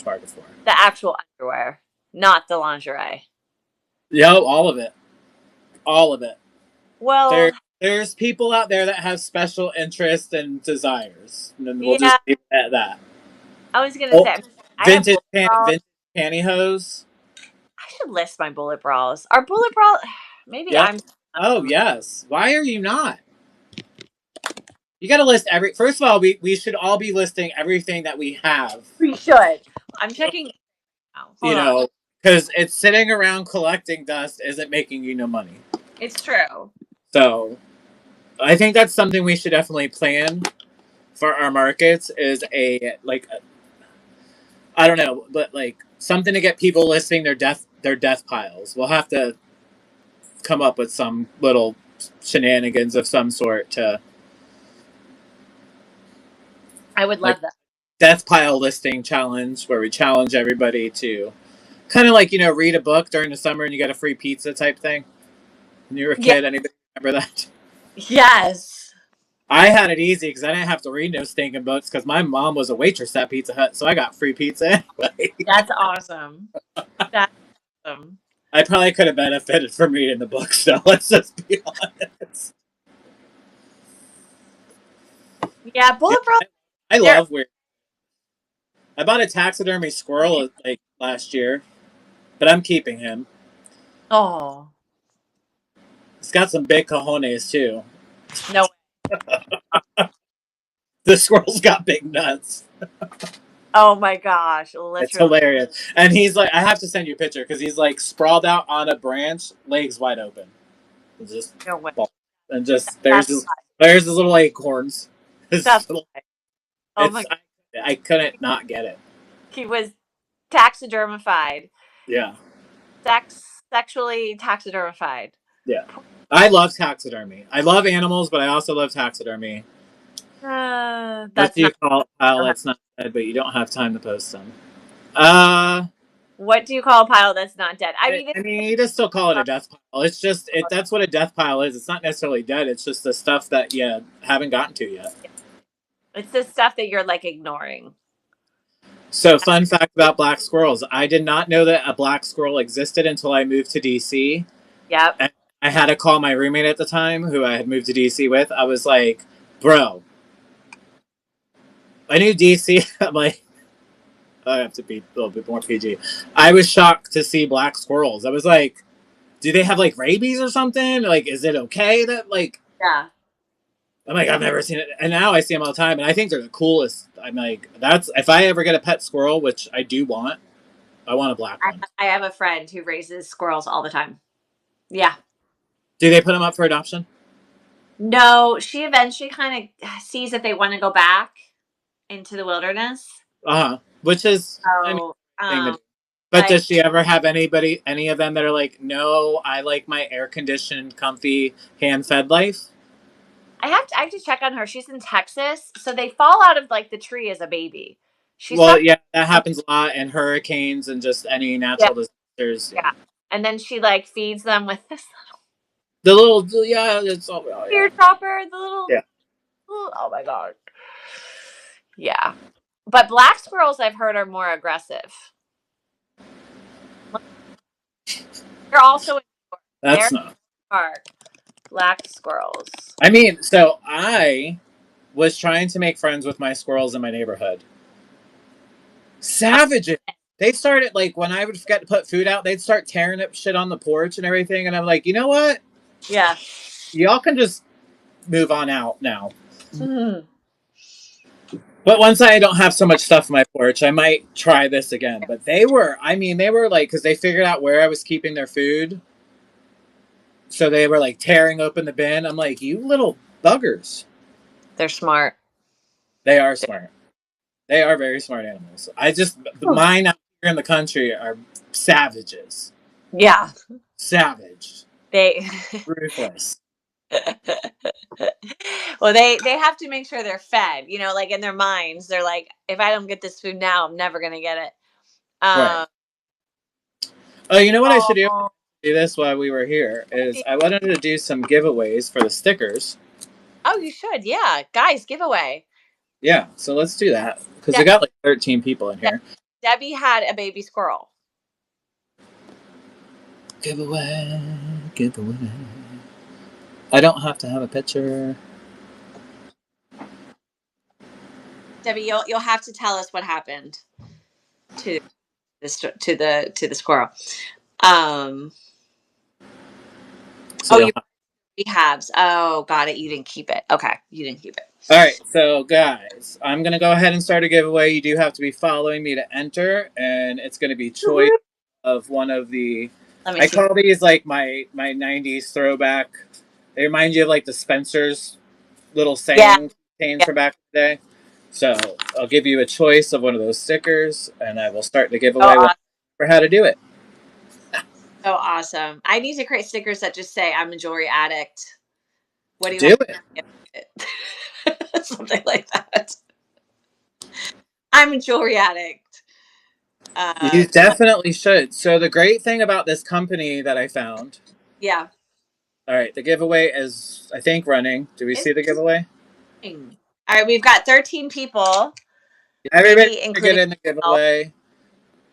market for. The actual underwear, not the lingerie. Yo, all of it. All of it. Well, There's people out there that have special interests and desires, and then we'll just yeah, leave it at that. I was gonna Oh, say I have bullet bras. vintage pantyhose. I should list my bullet bras. Are bullet bras? Maybe Yep. I'm. Oh yes. Why are you not? You got to list every. First of all, we should all be listing everything that we have. We should. I'm checking. Now. You Hold on. know, because it's sitting around collecting dust isn't making you no money. It's true. So, I think that's something we should definitely plan for our markets. Is I don't know, but like something to get people listing their death piles. We'll have to come up with some little shenanigans of some sort to I would like love that. death pile listing challenge, where we challenge everybody to kind of like, you know, read a book during the summer and you get a free pizza type thing. When you were a Yeah. kid, anybody remember that? Yes. I had it easy because I didn't have to read no stinking books, because my mom was a waitress at Pizza Hut, so I got free pizza anyway. That's awesome. That's awesome. I probably could have benefited from reading the books, though. Let's just be honest. Yeah, bullet bras. I love weird. I bought a taxidermy squirrel like last year, but I'm keeping him. Oh He's got some big cojones too. no. The squirrel's got big nuts. Oh my gosh! Literally. It's hilarious. And he's like, I have to send you a picture, because he's like sprawled out on a branch, legs wide open. And just, No way. and just there's his little acorns. That's oh my! I couldn't not get it. He was taxidermified. Yeah. Sexually taxidermified. Yeah. I love taxidermy. I love animals, but I also love taxidermy. That's What do you not. call it? That's not dead, but you don't have time to post them. What do you call a pile that's not dead? I mean, I mean, you just still call it a death pile. It's just that's what a death pile is. It's not necessarily dead. It's just the stuff that you haven't gotten to yet. it's the stuff that you're like ignoring. So, fun fact about black squirrels: I did not know that a black squirrel existed until I moved to DC. Yep. And I had to call my roommate at the time, who I had moved to DC with. I was like, "Bro, I knew DC." I'm like, I have to be a little bit more PG. I was shocked to see black squirrels. I was like, do they have like rabies or something? Like, is it okay that like? Yeah. I'm like, I've never seen it, and now I see them all the time, and I think they're the coolest. I'm like, that's if I ever get a pet squirrel, which I do want, I want a black one. I have a friend who raises squirrels all the time. Yeah. Do they put them up for adoption? No, she eventually kind of sees if they want to go back into the wilderness. Which is, I mean, So, thing to do. But like, does she ever have any of them that are like, no, I like my air conditioned, comfy, hand fed life? I have to check on her. She's in Texas, so they fall out of like the tree as a baby. She's Well, yeah, that happens a lot, and hurricanes and just any yeah, natural disasters. yeah. And then she like feeds them with this The little, yeah, it's all, oh, yeah. teardropper, the little, Yeah. oh my god. Yeah. But black squirrels I've heard are more aggressive. They're also in That's not. park. Black squirrels. I mean, so I was trying to make friends with my squirrels in my neighborhood. Savages. They started like when I would forget to put food out, they'd start tearing up shit on the porch and everything, and I'm like, you know what? Yeah. Y'all can just move on out now. Mm-hmm. But once I don't have so much stuff on my porch, I might try this again. But they were like, because they figured out where I was keeping their food. So they were like tearing open the bin. I'm like, you little buggers. They're smart. They are smart. They are very smart animals. Mine out here in the country are savages. Yeah. Savage. They Ruthless. well, they have to make sure they're fed. You know, like in their minds, they're like, if I don't get this food now, I'm never gonna get it. Right. Oh, you know what I should do? Do this while we were here is I wanted to do some giveaways for the stickers. Oh, you should, yeah, guys, giveaway. Yeah, so let's do that because we got like 13 people in here. Debbie had a baby squirrel. Giveaway. I don't have to have a picture. Debbie, you'll have to tell us what happened to the squirrel. So you rehabs. Oh, got it. You didn't keep it. Okay, you didn't keep it. All right, so guys, I'm gonna go ahead and start a giveaway. You do have to be following me to enter, and it's gonna be choice of one of the. I call these like my 90s throwback. They remind you of like the Spencer's little saying things from back in the day. So I'll give you a choice of one of those stickers, and I will start the giveaway for how to do it. So awesome! I need to create stickers that just say "I'm a jewelry addict." What do you do it? Something like that. I'm a jewelry addict. You definitely should. So the great thing about this company that I found. Yeah. All right, the giveaway is, I think, running. Do we see the giveaway? All right, we've got 13 people. Everybody can get in the giveaway.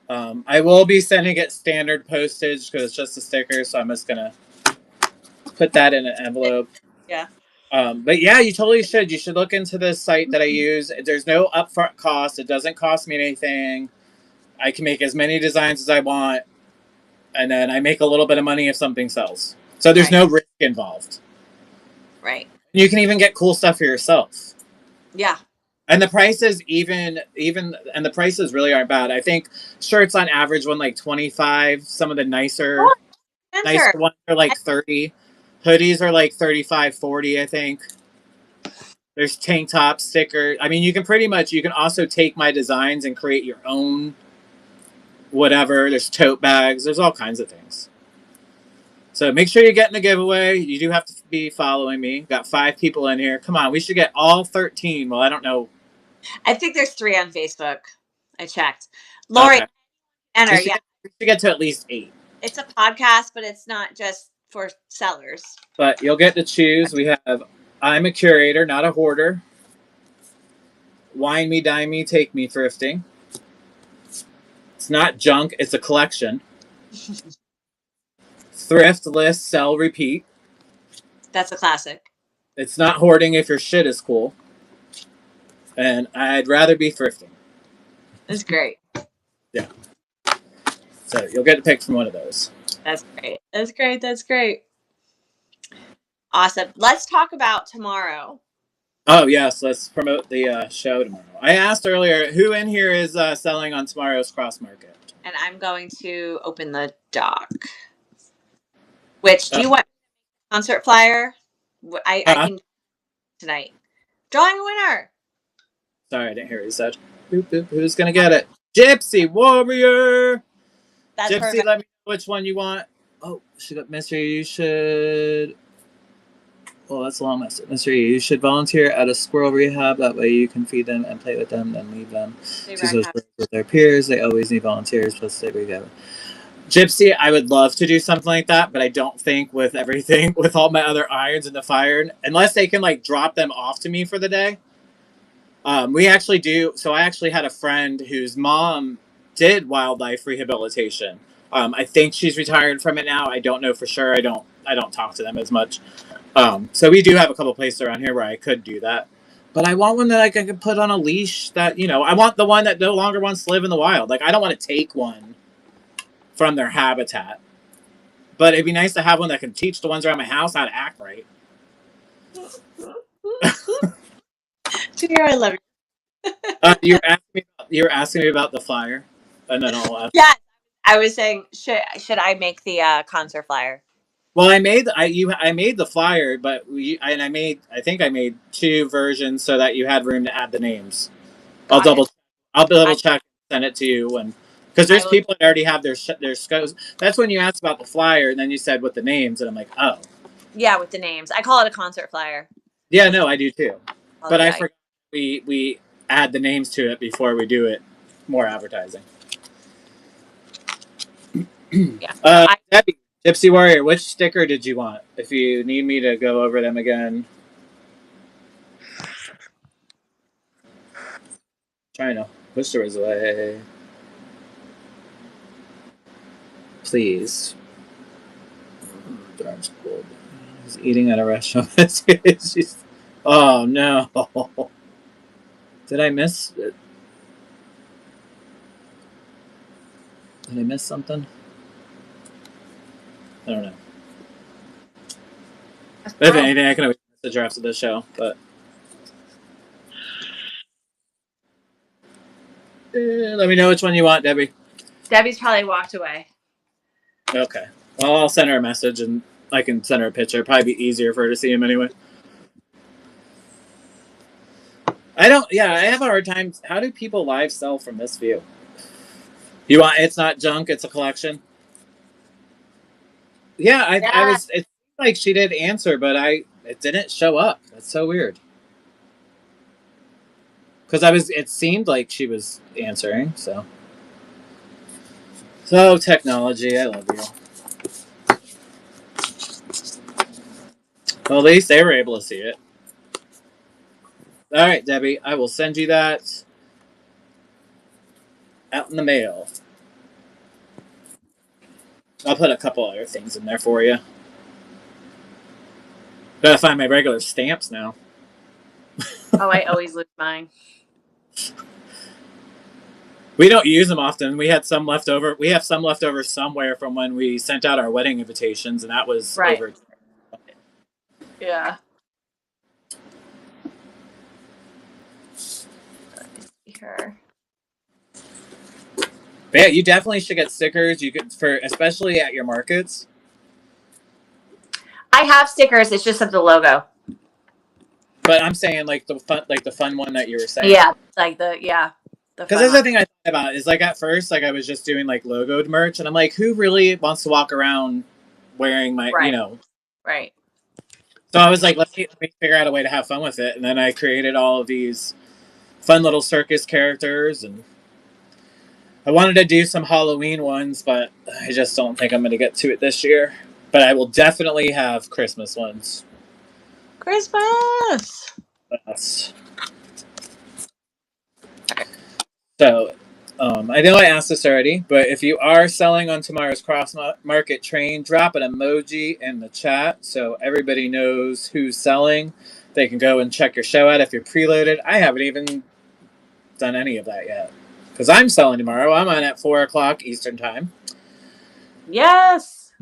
I will be sending it standard postage because it's just a sticker, so I'm just gonna put that in an envelope. Yeah. But yeah, you totally should. You should look into this site that I use. There's no upfront cost. It doesn't cost me anything. I can make as many designs as I want, and then I make a little bit of money if something sells. So there's no risk involved. Right. You can even get cool stuff for yourself. Yeah. And the prices and the prices really aren't bad. I think shirts on average run like 25. Some of the nicer ones are like 30. Hoodies are like 35, 40, I think. There's tank tops, stickers. I mean, you can also take my designs and create your own whatever. There's tote bags. There's all kinds of things. So make sure you get in the giveaway. You do have to be following me. Got 5 people in here. Come on, we should get all 13. Well, I don't know. I think there's 3 on Facebook. I checked. Lori, enter. Yeah. to get to at least 8. It's a podcast, but it's not just for sellers. But you'll get to choose. We have I'm a curator, not a hoarder. Wine me, dine me, take me thrifting. It's not junk, it's a collection. Thrift, list, sell, repeat. That's a classic. It's not hoarding if your shit is cool. And I'd rather be thrifting. That's great. Yeah. So you'll get to pick from one of those. That's great. That's great. That's great. Awesome. Let's talk about tomorrow. Oh, yes. Let's promote the show tomorrow. I asked earlier, who in here is selling on tomorrow's cross market? And I'm going to open the doc. Which, do you want concert flyer? I can tonight. Drawing a winner. Sorry, I didn't hear what you said. Boop, boop. Who's going to get it? Gypsy Warrior. That's Gypsy, perfect. let me know which one you want. Oh, she got mystery. You should. Well, that's a long message. Mystery, you should volunteer at a squirrel rehab. That way you can feed them and play with them, then leave them with their peers. They always need volunteers. Plus, there we go. Gypsy, I would love to do something like that, but I don't think with everything, with all my other irons in the fire, unless they can like drop them off to me for the day. We actually do. So I actually had a friend whose mom did wildlife rehabilitation. I think she's retired from it now. I don't know for sure. I don't talk to them as much. So we do have a couple places around here where I could do that. But I want one that I can put on a leash that, I want the one that no longer wants to live in the wild. Like, I don't want to take one from their habitat. But it'd be nice to have one that can teach the ones around my house how to act right. Dear, I love you were asking me about the flyer, and then I'll ask. Yeah, I was saying, should I make the concert flyer? Well, I made the flyer, but I think I made 2 versions so that you had room to add the names. I'll double check and send it to you because there's people that already have their scopes. That's when you asked about the flyer, and then you said with the names, and I'm like, oh. Yeah, with the names. I call it a concert flyer. Yeah, no, I do too. But I forgot we add the names to it before we do it. More advertising. Yeah. Debbie, Gypsy Warrior, which sticker did you want? If you need me to go over them again. Trying to push doors away. Please. Darn cold. He's eating at a restaurant. Oh no. Did I miss it? Did I miss something? I don't know. If anything, I can always miss the drafts of this show, but let me know which one you want, Debbie. Debbie's probably walked away. Okay. Well, I'll send her a message and I can send her a picture. It'd probably be easier for her to see him anyway. I have a hard time. How do people live sell from this view? It's not junk, it's a collection? Yeah, I was, it seemed like she did answer, but it didn't show up. That's so weird. Because it seemed like she was answering, so. So, technology, I love you. Well, at least they were able to see it. All right, Debbie, I will send you that out in the mail. I'll put a couple other things in there for you. Gotta find my regular stamps now. Oh, I always lose mine. We don't use them often. We had some left over. We have some left over somewhere from when we sent out our wedding invitations, and that was right. Over. Yeah. Her. But yeah, you definitely should get stickers. You could especially at your markets. I have stickers. It's just of the logo. But I'm saying like the fun one that you were saying. Yeah, because that's the thing I thought about is like at first like I was just doing like logoed merch, and I'm like, who really wants to walk around wearing my Right. So I was like, let me figure out a way to have fun with it, and then I created all of these fun little circus characters, and I wanted to do some Halloween ones, but I just don't think I'm going to get to it this year. But I will definitely have Christmas ones. Christmas. Yes. So, I know I asked this already, but if you are selling on tomorrow's cross market train, drop an emoji in the chat so everybody knows who's selling. They can go and check your show out if you're preloaded. I haven't even done any of that yet because I'm selling tomorrow. I'm on at 4 o'clock Eastern time. Yes.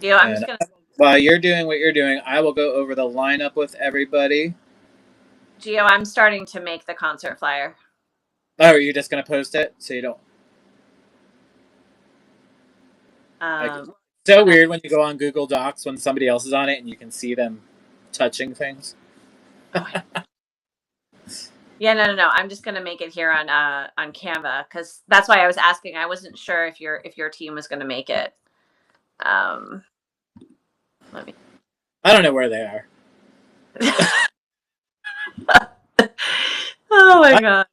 Yeah, I'm just gonna. While you're doing what you're doing, I will go over the lineup with everybody. Gio, I'm starting to make the concert flyer. Oh, are you just gonna post it so you don't? So weird when you go on Google Docs when somebody else is on it and you can see them touching things. Yeah, no. I'm just gonna make it here on Canva because that's why I was asking. I wasn't sure if your team was gonna make it. Let me. I don't know where they are. Oh my god,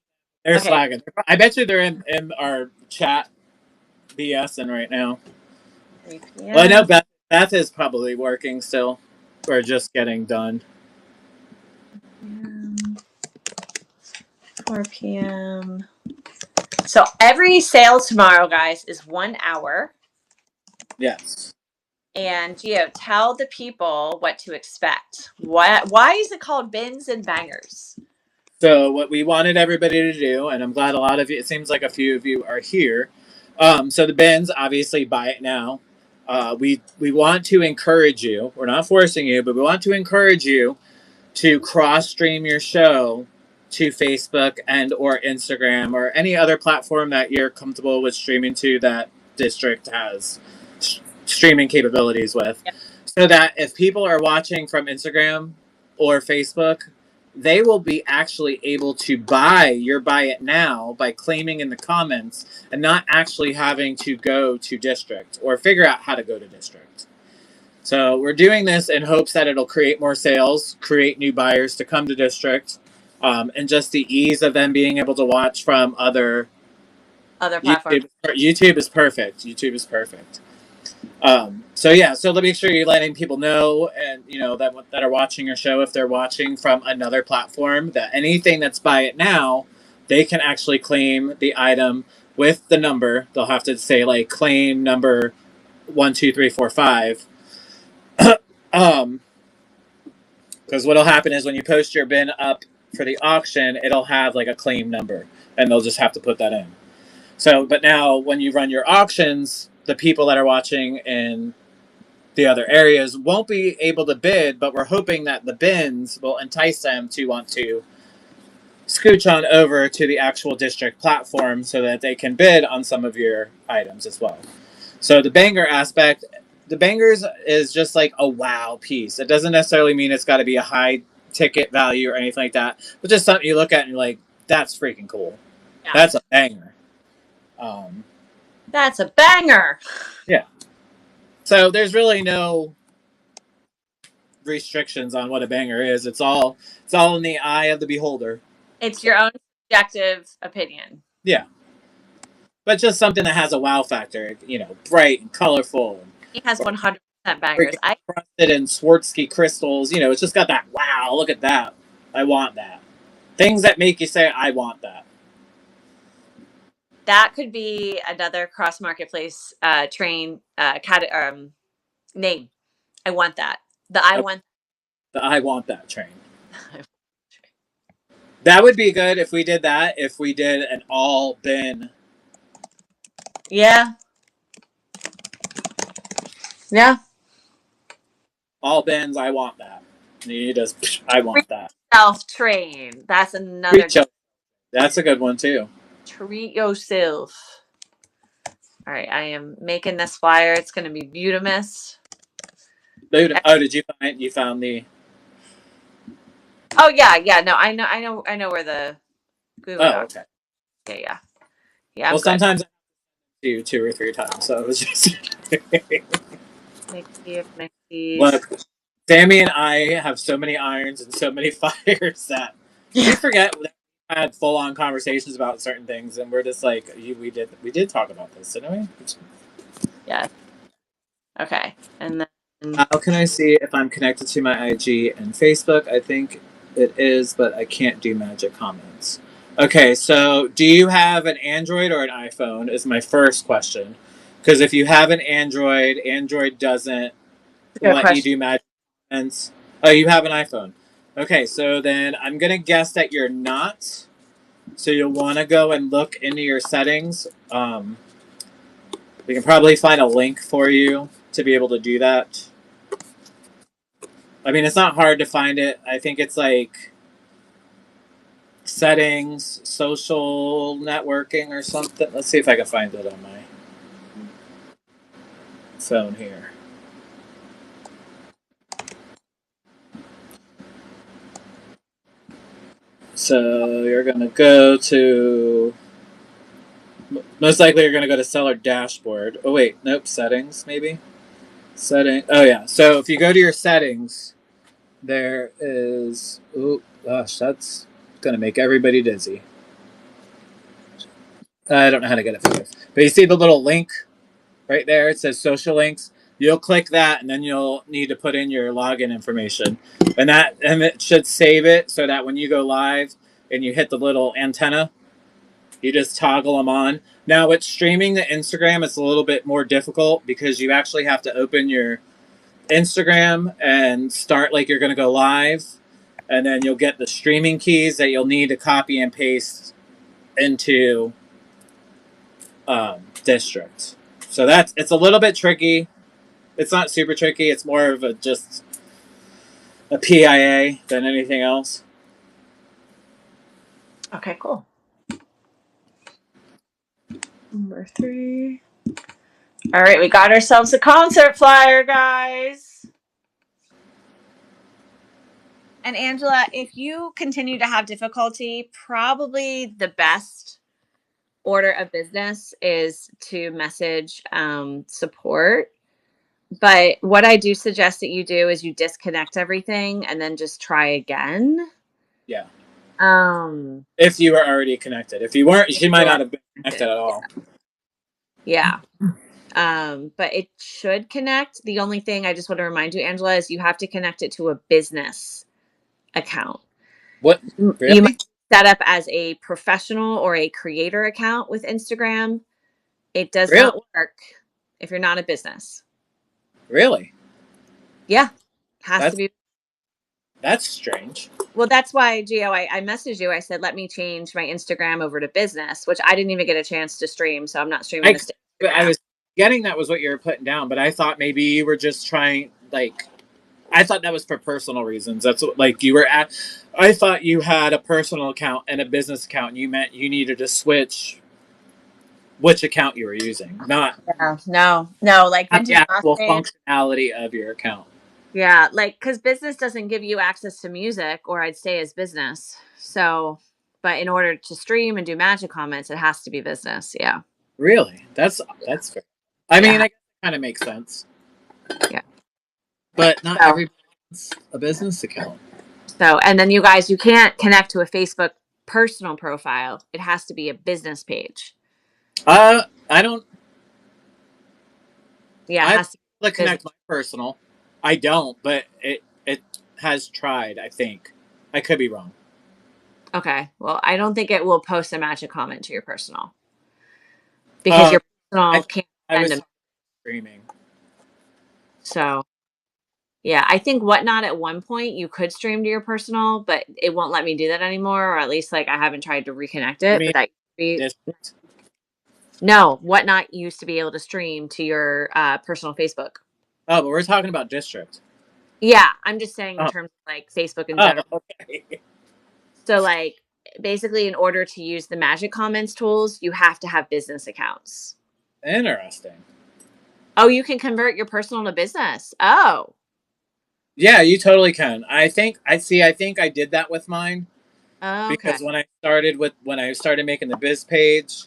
they're slacking. I bet you they're in our chat BSing right now. Well, I know Beth is probably working still. We're just getting done. 4 p.m. So every sale tomorrow, guys, is 1 hour. Yes. And Gio, tell the people what to expect. Why is it called Bins and Bangers? So what we wanted everybody to do, and I'm glad a lot of you, it seems like a few of you are here. So the bins, obviously buy it now. We want to encourage you. We're not forcing you, but we want to encourage you to cross stream your show to Facebook and or Instagram or any other platform that you're comfortable with streaming to that district has streaming capabilities with. Yep. So that if people are watching from Instagram or Facebook, they will be actually able to buy it now by claiming in the comments and not actually having to go to district or figure out how to go to district. So we're doing this in hopes that it'll create more sales, create new buyers to come to district, and just the ease of them being able to watch from other platforms. YouTube is perfect. YouTube is perfect. So let me make sure you're letting people know, and that are watching your show, if they're watching from another platform, that anything that's buy it now, they can actually claim the item with the number. They'll have to say like claim number 1, 2, 3, 4, 5. Because what'll happen is when you post your bin up for the auction, it'll have like a claim number, and they'll just have to put that in. So, but now when you run your auctions, the people that are watching in the other areas won't be able to bid, but we're hoping that the bins will entice them to want to scooch on over to the actual district platform so that they can bid on some of your items as well. So the banger aspect, the bangers is just like a wow piece. It doesn't necessarily mean it's got to be a high ticket value or anything like that, but just something you look at and you're like, that's freaking cool. Yeah. That's a banger. That's a banger. Yeah. So there's really no restrictions on what a banger is. It's all in the eye of the beholder. It's your own subjective opinion. Yeah. But just something that has a wow factor, bright and colorful. He has 100% bangers. Crusted in Swarovski crystals. It's just got that wow. Look at that. I want that. Things that make you say, I want that. That could be another cross marketplace train name. I want that. The I want that train. That would be good if we did that. If we did an all bin. Yeah. Yeah. All bins. I want that. You just. I want that. Self train. That's another. That's a good one too. Treat yourself. All right, I am making this flyer. It's going to be beautimous. Oh, did you found the? Oh yeah. No, I know where the Google Docs. Okay. Yeah. Well, sometimes I do 2 or 3 times, so it was just. Look, Sammy and I have so many irons and so many fires that we forget had full on conversations about certain things, and we're just like, we did talk about this, didn't we? Yeah. Okay. And then How can I see if I'm connected to my IG and Facebook? I think it is, but I can't do magic comments. Okay, so do you have an Android or an iPhone? Is my first question. Because if you have an Android, Android doesn't good let you question. do magic comments. Oh, you have an iPhone. Okay, so then I'm gonna guess that you're not. So you'll want to go and look into your settings. We can probably find a link for you to be able to do that. I mean, it's not hard to find it. I think it's like settings, social networking, or something. Let's see if I can find it on my phone here. So you're going to go to. Most likely, you're going to go to seller dashboard. Oh, wait. Nope. Settings, maybe? Setting. Oh, yeah. So if you go to your settings, there is. Oh, gosh. That's going to make everybody dizzy. I don't know how to get it fixed. But you see the little link right there? It says social links. You'll click that, and then you'll need to put in your login information, and it should save it so that when you go live and you hit the little antenna, you just toggle them on. Now, with streaming the Instagram, it's a little bit more difficult because you actually have to open your Instagram and start like you're going to go live, and then you'll get the streaming keys that you'll need to copy and paste into District. So it's a little bit tricky. It's not super tricky. It's more of just a PIA than anything else. Okay, cool. Number 3. All right, we got ourselves a concert flyer, guys. And Angela, if you continue to have difficulty, probably the best order of business is to message support. But what I do suggest that you do is you disconnect everything and then just try again. Yeah. Um, If you were already connected. If you weren't, she might not have been connected at all. Yeah. But it should connect. The only thing I just want to remind you, Angela, is you have to connect it to a business account. What? You Really? might set up as a professional or a creator account with Instagram. It does Really? not work if you're not a business. Really? Yeah. Has to be. That's strange. Well, that's why, Gio, I messaged you. I said, let me change my Instagram over to business, which I didn't even get a chance to stream. So I'm not streaming this. I was getting that was what you were putting down, but I thought maybe you were just trying, like, I thought that was for personal reasons. That's what, like, you were at. I thought you had a personal account and a business account, and you meant you needed to switch which account you were using, not No, like the vintage actual Austin. functionality of your account. Yeah, like because business doesn't give you access to music, or I'd say as business. So, but in order to stream and do magic comments, it has to be business. Yeah. Really? That's fair. I mean, I guess it kind of makes sense. Yeah. But not So, everybody's a business account. So, and then you guys, you can't connect to a Facebook personal profile. It has to be a business page. I don't. Yeah, I it has to to connect my personal. I don't, but it has tried. I think I could be wrong. Okay. Well, I don't think it will post a magic comment to your personal because your personal can't send them. Streaming. So, yeah, I think Whatnot at one point you could stream to your personal, but it won't let me do that anymore, or at least like I haven't tried to reconnect it. But that used to be no, Whatnot used to be able to stream to your personal Facebook. Oh, but we're talking about District. Yeah, I'm just saying in terms of like Facebook in general. Okay. So like basically in order to use the magic comments tools, you have to have business accounts. Interesting. Oh, you can convert your personal to business. Oh. Yeah, you totally can. I think I did that with mine. Okay. Because when I started making the biz page,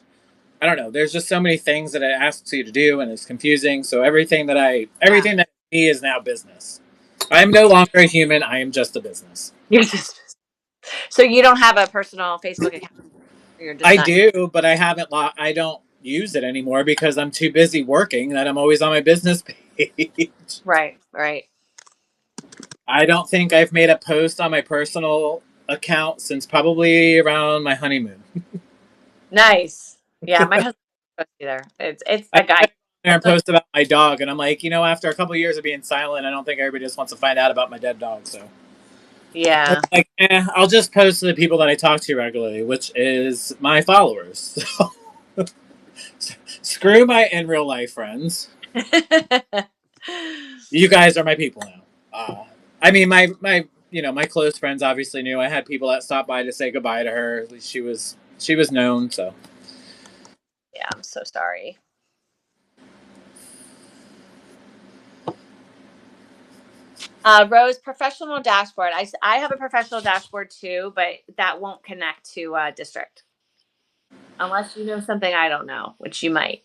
I don't know, there's just so many things that it asks you to do and it's confusing. So everything that me is now business. I am no longer a human, I am just a business. You're just So you don't have a personal Facebook account? You're just I not. do, but I don't use it anymore because I'm too busy working that I'm always on my business page. Right, right. I don't think I've made a post on my personal account since probably around my honeymoon. Nice. Yeah, my husband doesn't either. It's I that guy. there and post about my dog, and I'm like, after a couple of years of being silent, I don't think everybody just wants to find out about my dead dog. So, Yeah. like, I'll just post to the people that I talk to regularly, which is my followers. So, screw my in real life friends. You guys are my people now. I mean, my close friends obviously knew. I had people that stopped by to say goodbye to her. At least she was known. So, Yeah, I'm so sorry. Rose, professional dashboard. I have a professional dashboard too, but that won't connect to district unless you know something I don't know, which you might.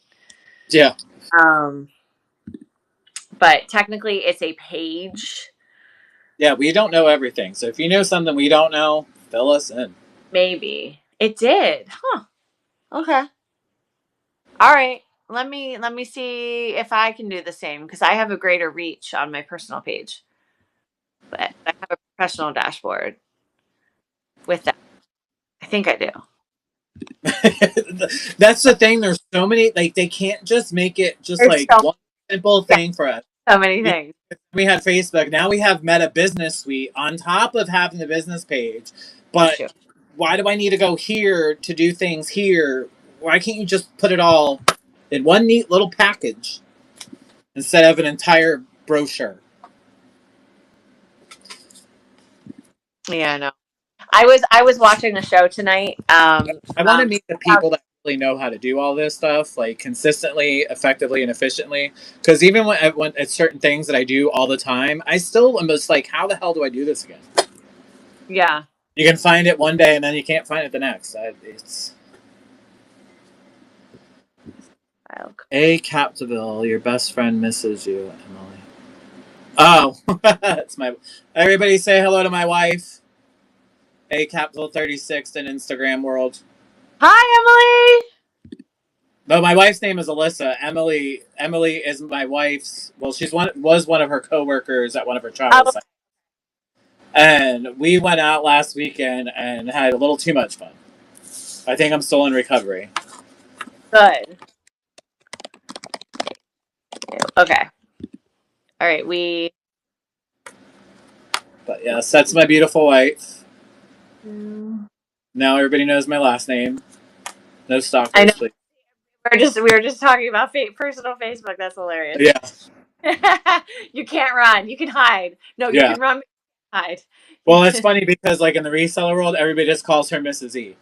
yeah. Um, but technically, it's a page. Yeah, we don't know everything. So if you know something we don't know, fill us in. Maybe it did, huh? Okay. All right. Let me see if I can do the same because I have a greater reach on my personal page, but I have a professional dashboard with that. I think I do. That's the thing. There's so many, like, they can't just make it just There's like so one simple yeah, thing for us. so many things. We had Facebook. Now we have Meta Business Suite on top of having the business page. That's But true. why do I need to go here to do things here? Why can't you just put it all in one neat little package instead of an entire brochure? Yeah, I know. I was watching a show tonight. I want to meet the people that really know how to do all this stuff, like consistently, effectively, and efficiently. Because even when it's certain things that I do all the time, I still am just like, how the hell do I do this again? Yeah. You can find it one day and then you can't find it the next. It's A Captiville. Your best friend misses you, Emily. Oh, that's my. Everybody say hello to my wife. A Captiville 36 in Instagram world. Hi, Emily. No, my wife's name is Alyssa. Emily is my wife's. Well, was one of her coworkers at one of her travel Oh, sites, and we went out last weekend and had a little too much fun. I think I'm still in recovery. good. Okay. All right. We. But yes, that's my beautiful wife. Mm. Now everybody knows my last name. No I know. stalkers, please. We were just talking about personal Facebook. That's hilarious. Yeah, You can't run. You can hide. No, you yeah. can run. Hide. Well, it's funny because like in the reseller world, everybody just calls her Mrs. E.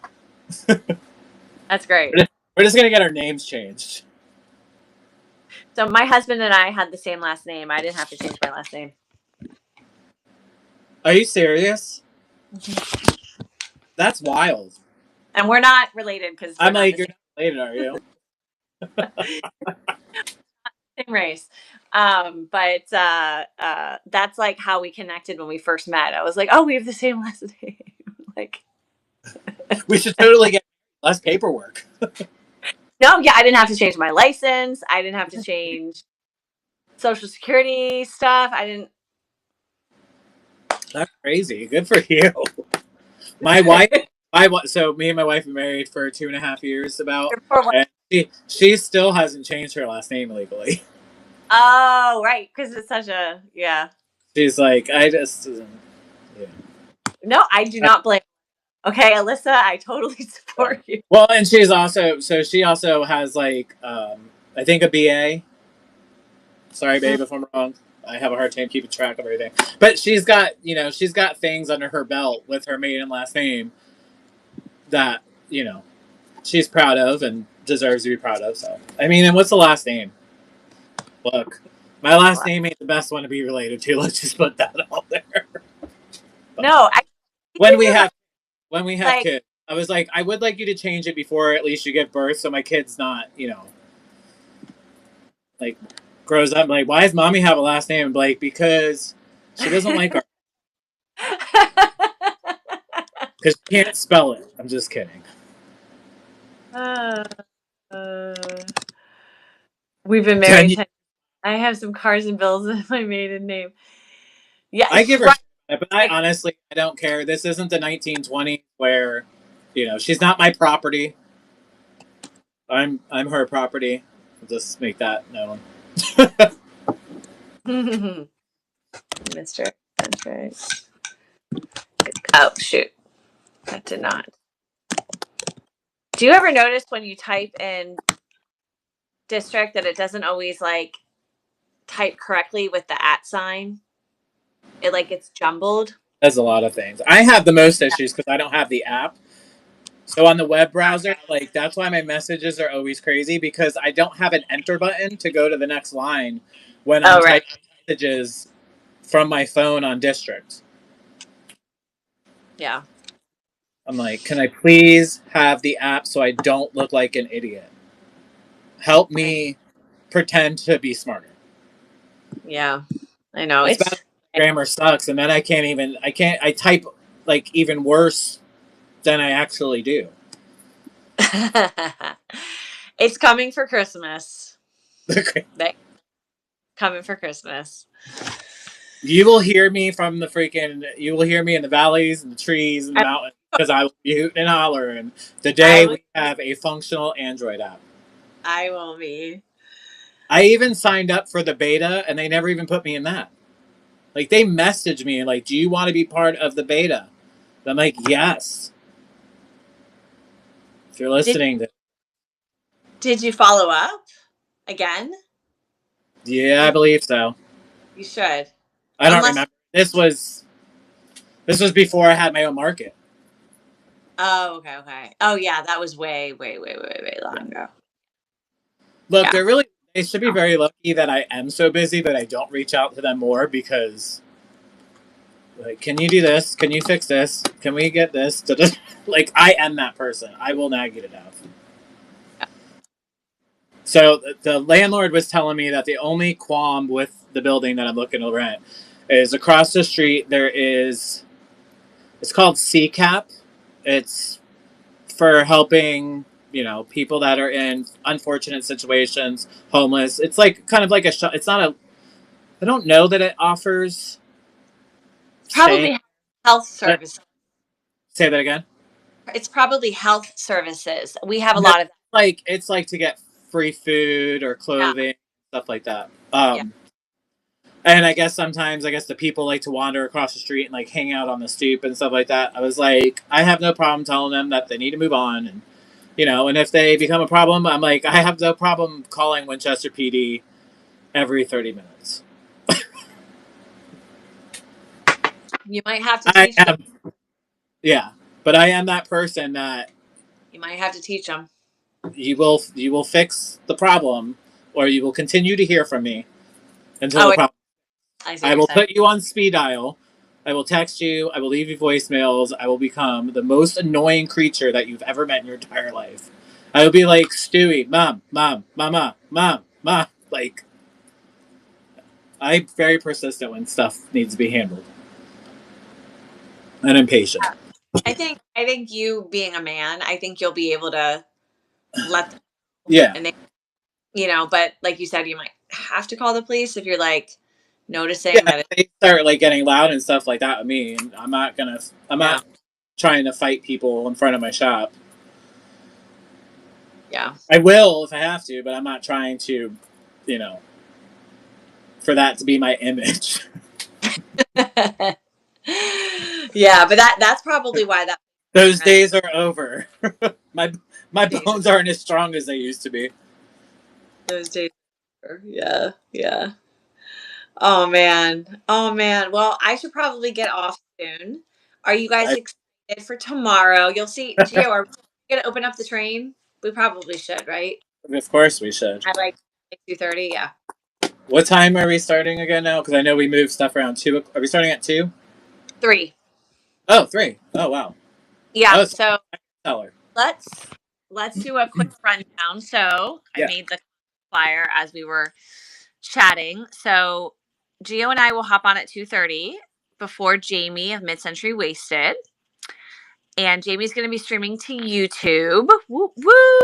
That's great. We're just gonna get our names changed. So my husband and I had the same last name. I didn't have to change my last name. Are you serious? Mm-hmm. That's wild. And we're not related because I'm like, you're not related, are you? same race. But that's like how we connected when we first met. I was like, oh, we have the same last name. Like, We should totally get less paperwork. no, yeah, I didn't have to change my license. I didn't have to change social security stuff. I didn't. That's crazy. Good for you. So me and my wife were married for 2.5 years about, and she still hasn't changed her last name legally. Oh, right, because it's such a yeah. She's like, I just, yeah. No, I do not blame. Okay, Alyssa, I totally support you. Well, and she also has like, I think a BA. Sorry, babe, if I'm wrong. I have a hard time keeping track of everything. But she's got things under her belt with her maiden last name that, she's proud of and deserves to be proud of. So, I mean, and what's the last name? Look, my last name ain't the best one to be related to. Let's just put that out there. No, when we have like, kids, I was like, I would like you to change it before at least you give birth, so my kid's not, like grows up like, why does mommy have a last name? Like, because she doesn't like our. Because you can't spell it. I'm just kidding. Uh, we've been Can married you, 10. I have some cars and bills in my maiden name. Yeah, I give her right. shit, but I honestly, I don't care. This isn't the 1920s where, she's not my property. I'm her property. I'll just make that known. Mr. Centric. Oh, shoot. That did not. Do you ever notice when you type in district that it doesn't always like type correctly with the at sign? It like gets jumbled. That's a lot of things. I have the most issues because I don't have the app. So on the web browser, like that's why my messages are always crazy because I don't have an enter button to go to the next line when I'm Oh, right. typing messages from my phone on District. Yeah. I'm like, can I please have the app so I don't look like an idiot? Help me pretend to be smarter. Yeah. I know. It's bad. Grammar sucks, and then I type like even worse than I actually do. It's coming for Christmas. Coming for Christmas. You will hear me from the freaking. You will hear me in the valleys and the trees and the mountains because I will be hooting and hollering the day we have a functional Android app. I will be. I even signed up for the beta, and they never even put me in that. Like they messaged me like, "Do you want to be part of the beta?" And I'm like, "Yes." If you're listening, Did you follow up again? yeah, I believe so. You should. I don't remember. This was before I had my own market. Oh, okay. Oh, yeah, that was way long ago. Look, they should be very lucky that I am so busy that I don't reach out to them more because, like, can you do this? Can you fix this? Can we get this? Like, I am that person. I will not get it out. So the landlord was telling me that the only qualm with the building that I'm looking to rent is across the street. It's called CCAP. It's for helping people that are in unfortunate situations, homeless. It's like kind of like it's not a. I don't know that it offers. Probably health services. Say that again. It's probably health services. We have a lot of it's like to get free food or clothing, stuff like that. And I guess sometimes the people like to wander across the street and like hang out on the stoop and stuff like that. I was like, I have no problem telling them that they need to move on, and and if they become a problem, I'm like, I have no problem calling Winchester PD every 30 minutes. You might have to teach them. Yeah, but I am that person that you might have to teach them. You will fix the problem, or you will continue to hear from me until the problem. I will put you on speed dial. I will text you. I will leave you voicemails. I will become the most annoying creature that you've ever met in your entire life. I will be like Stewie, mom, mama, mom. Like, I'm very persistent when stuff needs to be handled, and impatient. I think you being a man, I think you'll be able to let them. Yeah. And they, but like you said, you might have to call the police if you're like noticing that they start like getting loud and stuff like that with me. I'm not trying to fight people in front of my shop. Yeah. I will if I have to, but I'm not trying to, for that to be my image. Yeah, but that's probably why those days are over. my bones aren't as strong as they used to be. Those days are, yeah. Oh man. Well, I should probably get off soon. Are you guys excited for tomorrow? You'll see, Gio, are we gonna open up the train? We probably should, right? Of course we should. At like 2:30, yeah. What time are we starting again now? Because I know we moved stuff around 2. Are we starting at 2? 3. Oh, 3. Oh, wow. Yeah, so teller. let's do a quick rundown. So I made the flyer as we were chatting. So Gio and I will hop on at 2:30 before Jamie of Mid Century Wasted. And Jamie's going to be streaming to YouTube. Woo woo.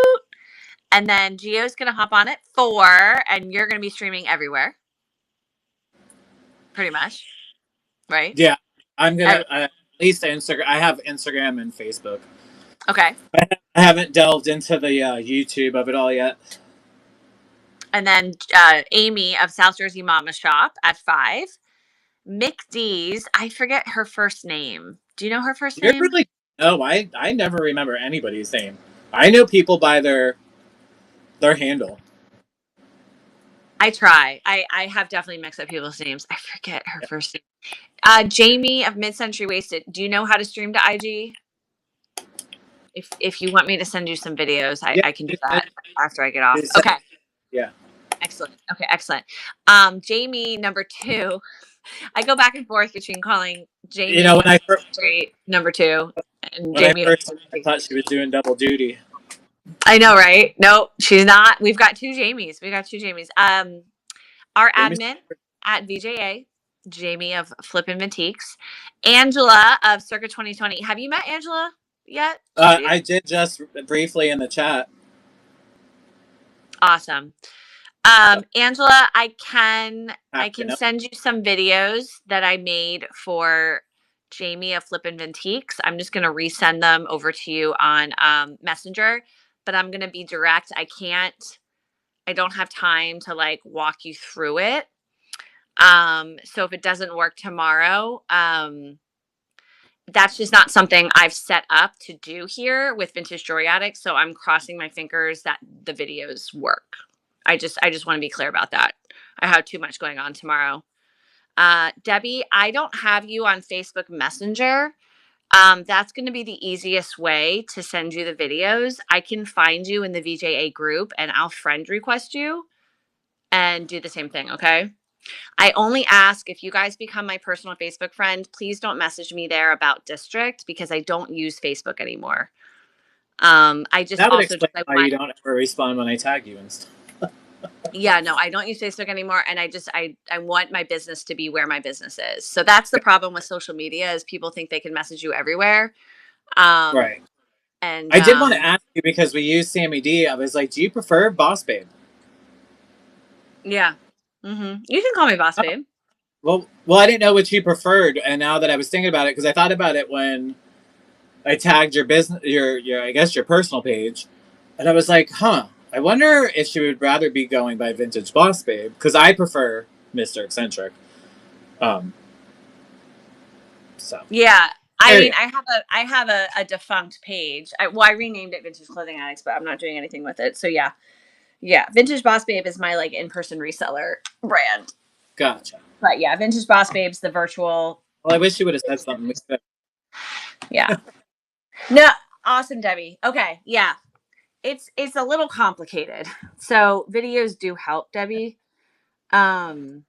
And then Gio's going to hop on at 4, and you're going to be streaming everywhere. Pretty much. Right? Yeah, I'm gonna Every- at least Instagram. I have Instagram and Facebook. okay. I haven't delved into the YouTube of it all yet. And then Amy of South Jersey Mama Shop at 5. Mick D's, I forget her first name. Do you know her first You're name? really no. I never remember anybody's name. I know people by their handle. I try. I have definitely mixed up people's names. I forget her first name. Jamie of Mid Century Wasted. Do you know how to stream to IG? If you want me to send you some videos, I can do that after I get off. Okay. Yeah. Excellent. Okay, excellent. Jamie number 2. I go back and forth between calling Jamie. You know, when I first number 2 and when Jamie. I thought she was doing double duty. I know, right? No, she's not. We've got 2 Jamies. Our admin at VJA, Jamie of Flippin' Antiques, Angela of Circa 2020. Have you met Angela yet? I did just briefly in the chat. Awesome. Angela, I can send you some videos that I made for Jamie of Flippin' Antiques. I'm just going to resend them over to you on Messenger, but I'm going to be direct. I don't have time to like walk you through it. So if it doesn't work tomorrow, that's just not something I've set up to do here with Vintage Jewelry Addicts. So I'm crossing my fingers that the videos work. I just want to be clear about that. I have too much going on tomorrow. Debbie, I don't have you on Facebook Messenger. That's going to be the easiest way to send you the videos. I can find you in the VJA group and I'll friend request you and do the same thing. Okay. I only ask if you guys become my personal Facebook friend, please don't message me there about district because I don't use Facebook anymore. I just that would also explain why you don't ever respond when I tag you and stuff. Yeah, no, I don't use Facebook anymore, and I want my business to be where my business is. So that's the problem with social media is people think they can message you everywhere. Right. And I did want to ask you because we use Sammy D. I was like, do you prefer Boss Babe? Yeah. Mm-hmm. You can call me Boss Babe. Well, I didn't know what you preferred, and now that I was thinking about it, because I thought about it when I tagged your business, your I guess your personal page, and I was like, I wonder if she would rather be going by Vintage Boss Babe because I prefer Mr. Eccentric. So yeah, I mean, I have a defunct page. I renamed it Vintage Clothing Addicts, but I'm not doing anything with it. So yeah, Vintage Boss Babe is my like in-person reseller brand. Gotcha. But yeah, Vintage Boss Babe's the virtual. Well, I wish you would have said something. Yeah. No, awesome, Debbie. Okay, yeah. It's a little complicated. So videos do help, Debbie. It's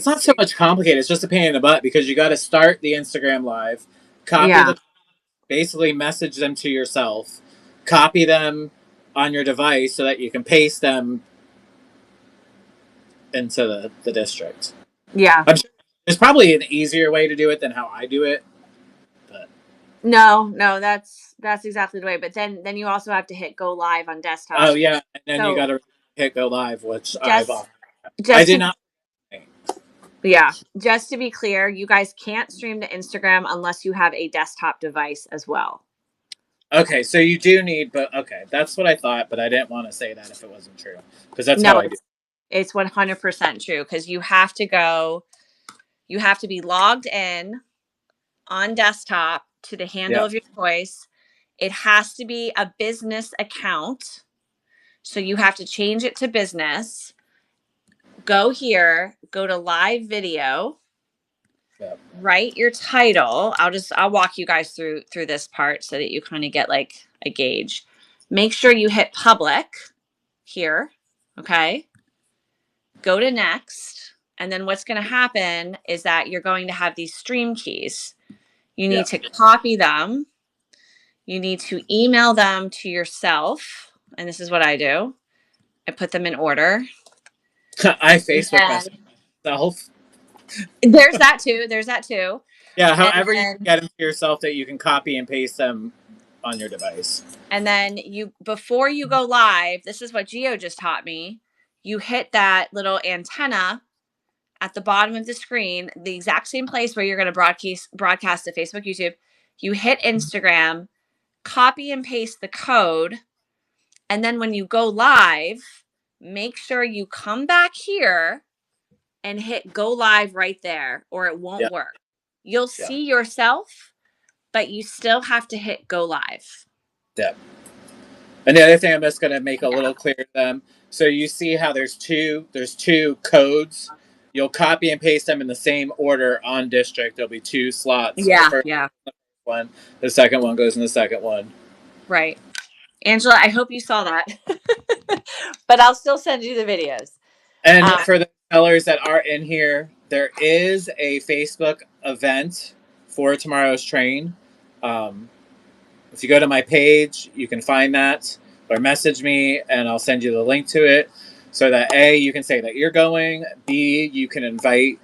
not so much complicated. It's just a pain in the butt because you got to start the Instagram live, basically message them to yourself, copy them on your device so that you can paste them into the district. Yeah. I'm sure there's probably an easier way to do it than how I do it. But no, that's exactly the way. But then you also have to hit go live on desktop. Oh yeah, and then you got to hit go live, which I did not. Yeah, just to be clear, you guys can't stream to Instagram unless you have a desktop device as well. Okay, so you do need, but okay, that's what I thought, but I didn't want to say that if it wasn't true because that's how I do. It's 100% true because you have to be logged in on desktop to the handle of your choice. It has to be a business account, so you have to change it to business. Go here, go to live video, write your title. I'll walk you guys through this part so that you kind of get like a gauge. Make sure you hit public here. Okay. Go to next. And then what's going to happen is that you're going to have these stream keys. You need to copy them. You need to email them to yourself. And this is what I do. I put them in order. I Facebook myself. There's that too. Yeah, And however you then, can get them to yourself that you can copy and paste them on your device. and then you, before you go live, this is what Gio just taught me. You hit that little antenna at the bottom of the screen, the exact same place where you're going to broadcast to Facebook, YouTube. You hit Instagram, copy and paste the code, and then when you go live, make sure you come back here and hit go live right there, or it won't Yeah, work. You'll yeah, see yourself, but you still have to hit go live. yeah. And the other thing I'm just going to make a Yeah. little clear to them. So you see how there's two codes. You'll copy and paste them in the same order on district. There'll be two slots. The Yeah. first Yeah. one, the second one goes in the second one. Right. Angela, I hope you saw that. But I'll still send you the videos. And for the sellers that are in here, there is a Facebook event for tomorrow's train. If you go to my page, you can find that, or message me and I'll send you the link to it, so that A, you can say that you're going, B, you can invite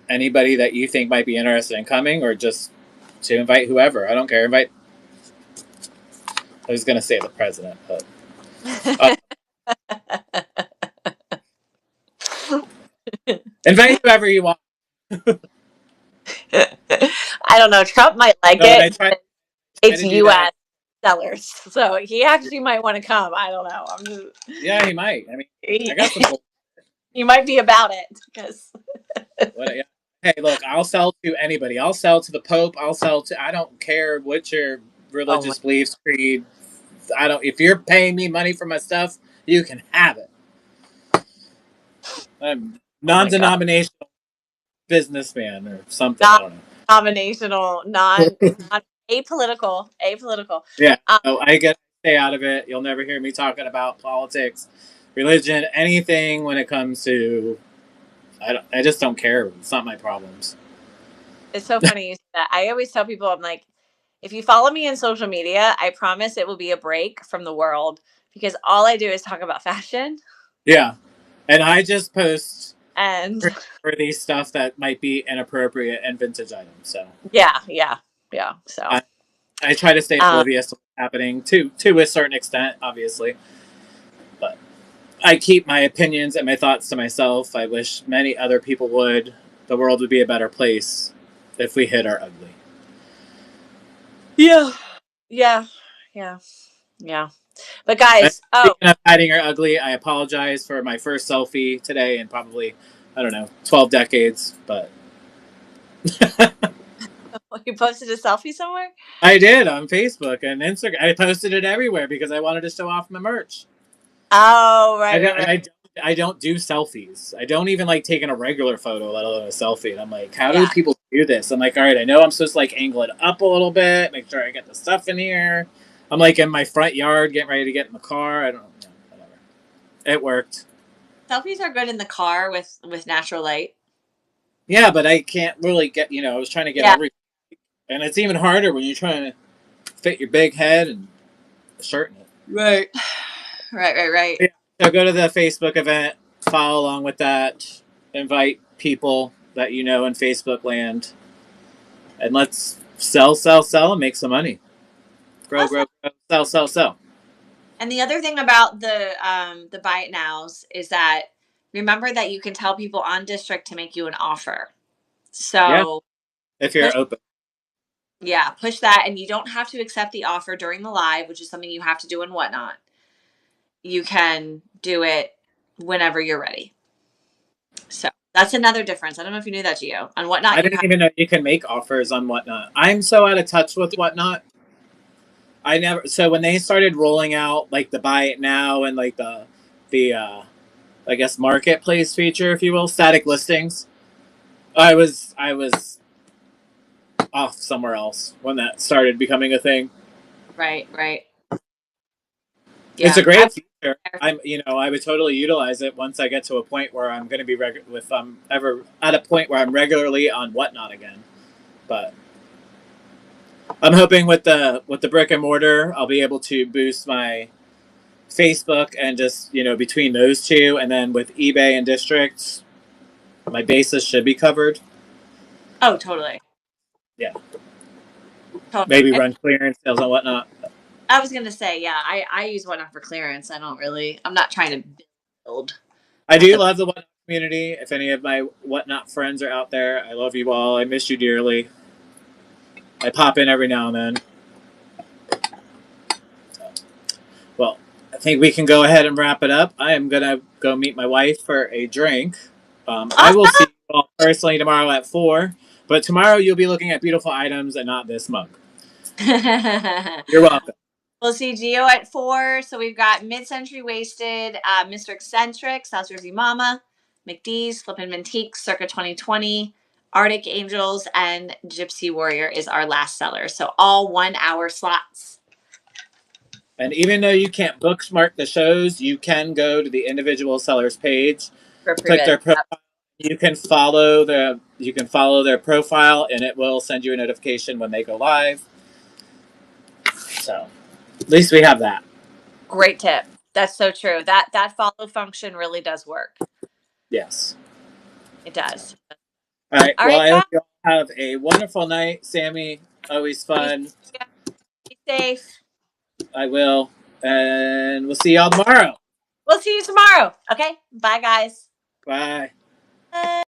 anybody that you think might be interested in coming, or just to invite whoever. I don't care. I was going to say the president, but invite whoever you want. I don't know. Trump might like No, and I it. try It's to do that. U.S. sellers, so he actually might want to come. I don't know. I'm just, Yeah, he might. I mean, I got some. he might be about it because. Yeah. Hey, look, I'll sell to anybody. I'll sell to the Pope. I'll sell to. I don't care what your religious beliefs, creed. I don't. If you're paying me money for my stuff, you can have it. I'm non-denominational businessman or something. I don't know. Non-denominational, non apolitical, apolitical. Yeah, so I get to stay out of it. You'll never hear me talking about politics, religion, anything when it comes to. I just don't care. It's not my problems. It's so funny you say that. I always tell people, I'm like, if you follow me in social media, I promise it will be a break from the world because all I do is talk about fashion. Yeah, and I just post And for these stuff that might be inappropriate and vintage items. So yeah. So I try to stay oblivious to what's happening to a certain extent, obviously, but I keep my opinions and my thoughts to myself. I wish many other people would. The world would be a better place if we hid our ugly. yeah. But guys, speaking of hiding our ugly, I apologize for my first selfie today in probably, I don't know, 12 decades, but you posted a selfie somewhere? I did on Facebook and Instagram. I posted it everywhere because I wanted to show off my merch. Oh, right. I don't do selfies. I don't even like taking a regular photo, let alone a selfie. And I'm like, how do people do this? I'm like, all right, I know I'm supposed to like angle it up a little bit, make sure I get the stuff in here. I'm like in my front yard, getting ready to get in the car. I don't know, whatever. It worked. Selfies are good in the car with natural light. Yeah, but I can't really get. I was trying to get everything, and it's even harder when you're trying to fit your big head and the shirt in it. Right. Yeah. So go to the Facebook event, follow along with that, invite people that you know in Facebook land, and let's sell, and make some money. Grow, sell. And the other thing about the buy it nows is that remember that you can tell people on district to make you an offer. So if you're open. Yeah, push that, and you don't have to accept the offer during the live, which is something you have to do and whatnot. You can do it whenever you're ready. So that's another difference. I don't know if you knew that, Gio. On Whatnot, I didn't even know you can make offers on Whatnot. I'm so out of touch with Whatnot. So when they started rolling out like the buy it now and like the I guess marketplace feature, if you will, static listings, I was off somewhere else when that started becoming a thing. Right. Yeah, it's a great feature. I would totally utilize it once I get to a point where I'm going to be if I'm ever at a point where I'm regularly on Whatnot again. But I'm hoping with the brick and mortar, I'll be able to boost my Facebook and just between those two, and then with eBay and districts, my basis should be covered. Oh, totally. Yeah. Totally. Maybe run clearance sales and whatnot. I was gonna say, yeah, I use Whatnot for clearance. I'm not trying to build. I do love the Whatnot community. If any of my Whatnot friends are out there, I love you all. I miss you dearly. I pop in every now and then. So, well, I think we can go ahead and wrap it up. I am going to go meet my wife for a drink. I will see you all personally tomorrow at 4. But tomorrow you'll be looking at beautiful items and not this mug. You're welcome. We'll see Gio at 4. So we've got Mid-Century Wasted, Mr. Eccentric, South Jersey Mama, McDee's, Flippin' Mintique, Circa 2020, Arctic Angels, and Gypsy Warrior is our last seller. So all 1 hour slots. And even though you can't bookmark the shows, you can go to the individual sellers page, click their profile. You can follow their profile, and it will send you a notification when they go live. So, at least we have that. Great tip. That's so true. That follow function really does work. Yes, it does. All right. Well, I hope you all have a wonderful night, Sammy. Always fun. Be safe. I will, and we'll see y'all tomorrow. We'll see you tomorrow. Okay. Bye, guys. Bye. Bye.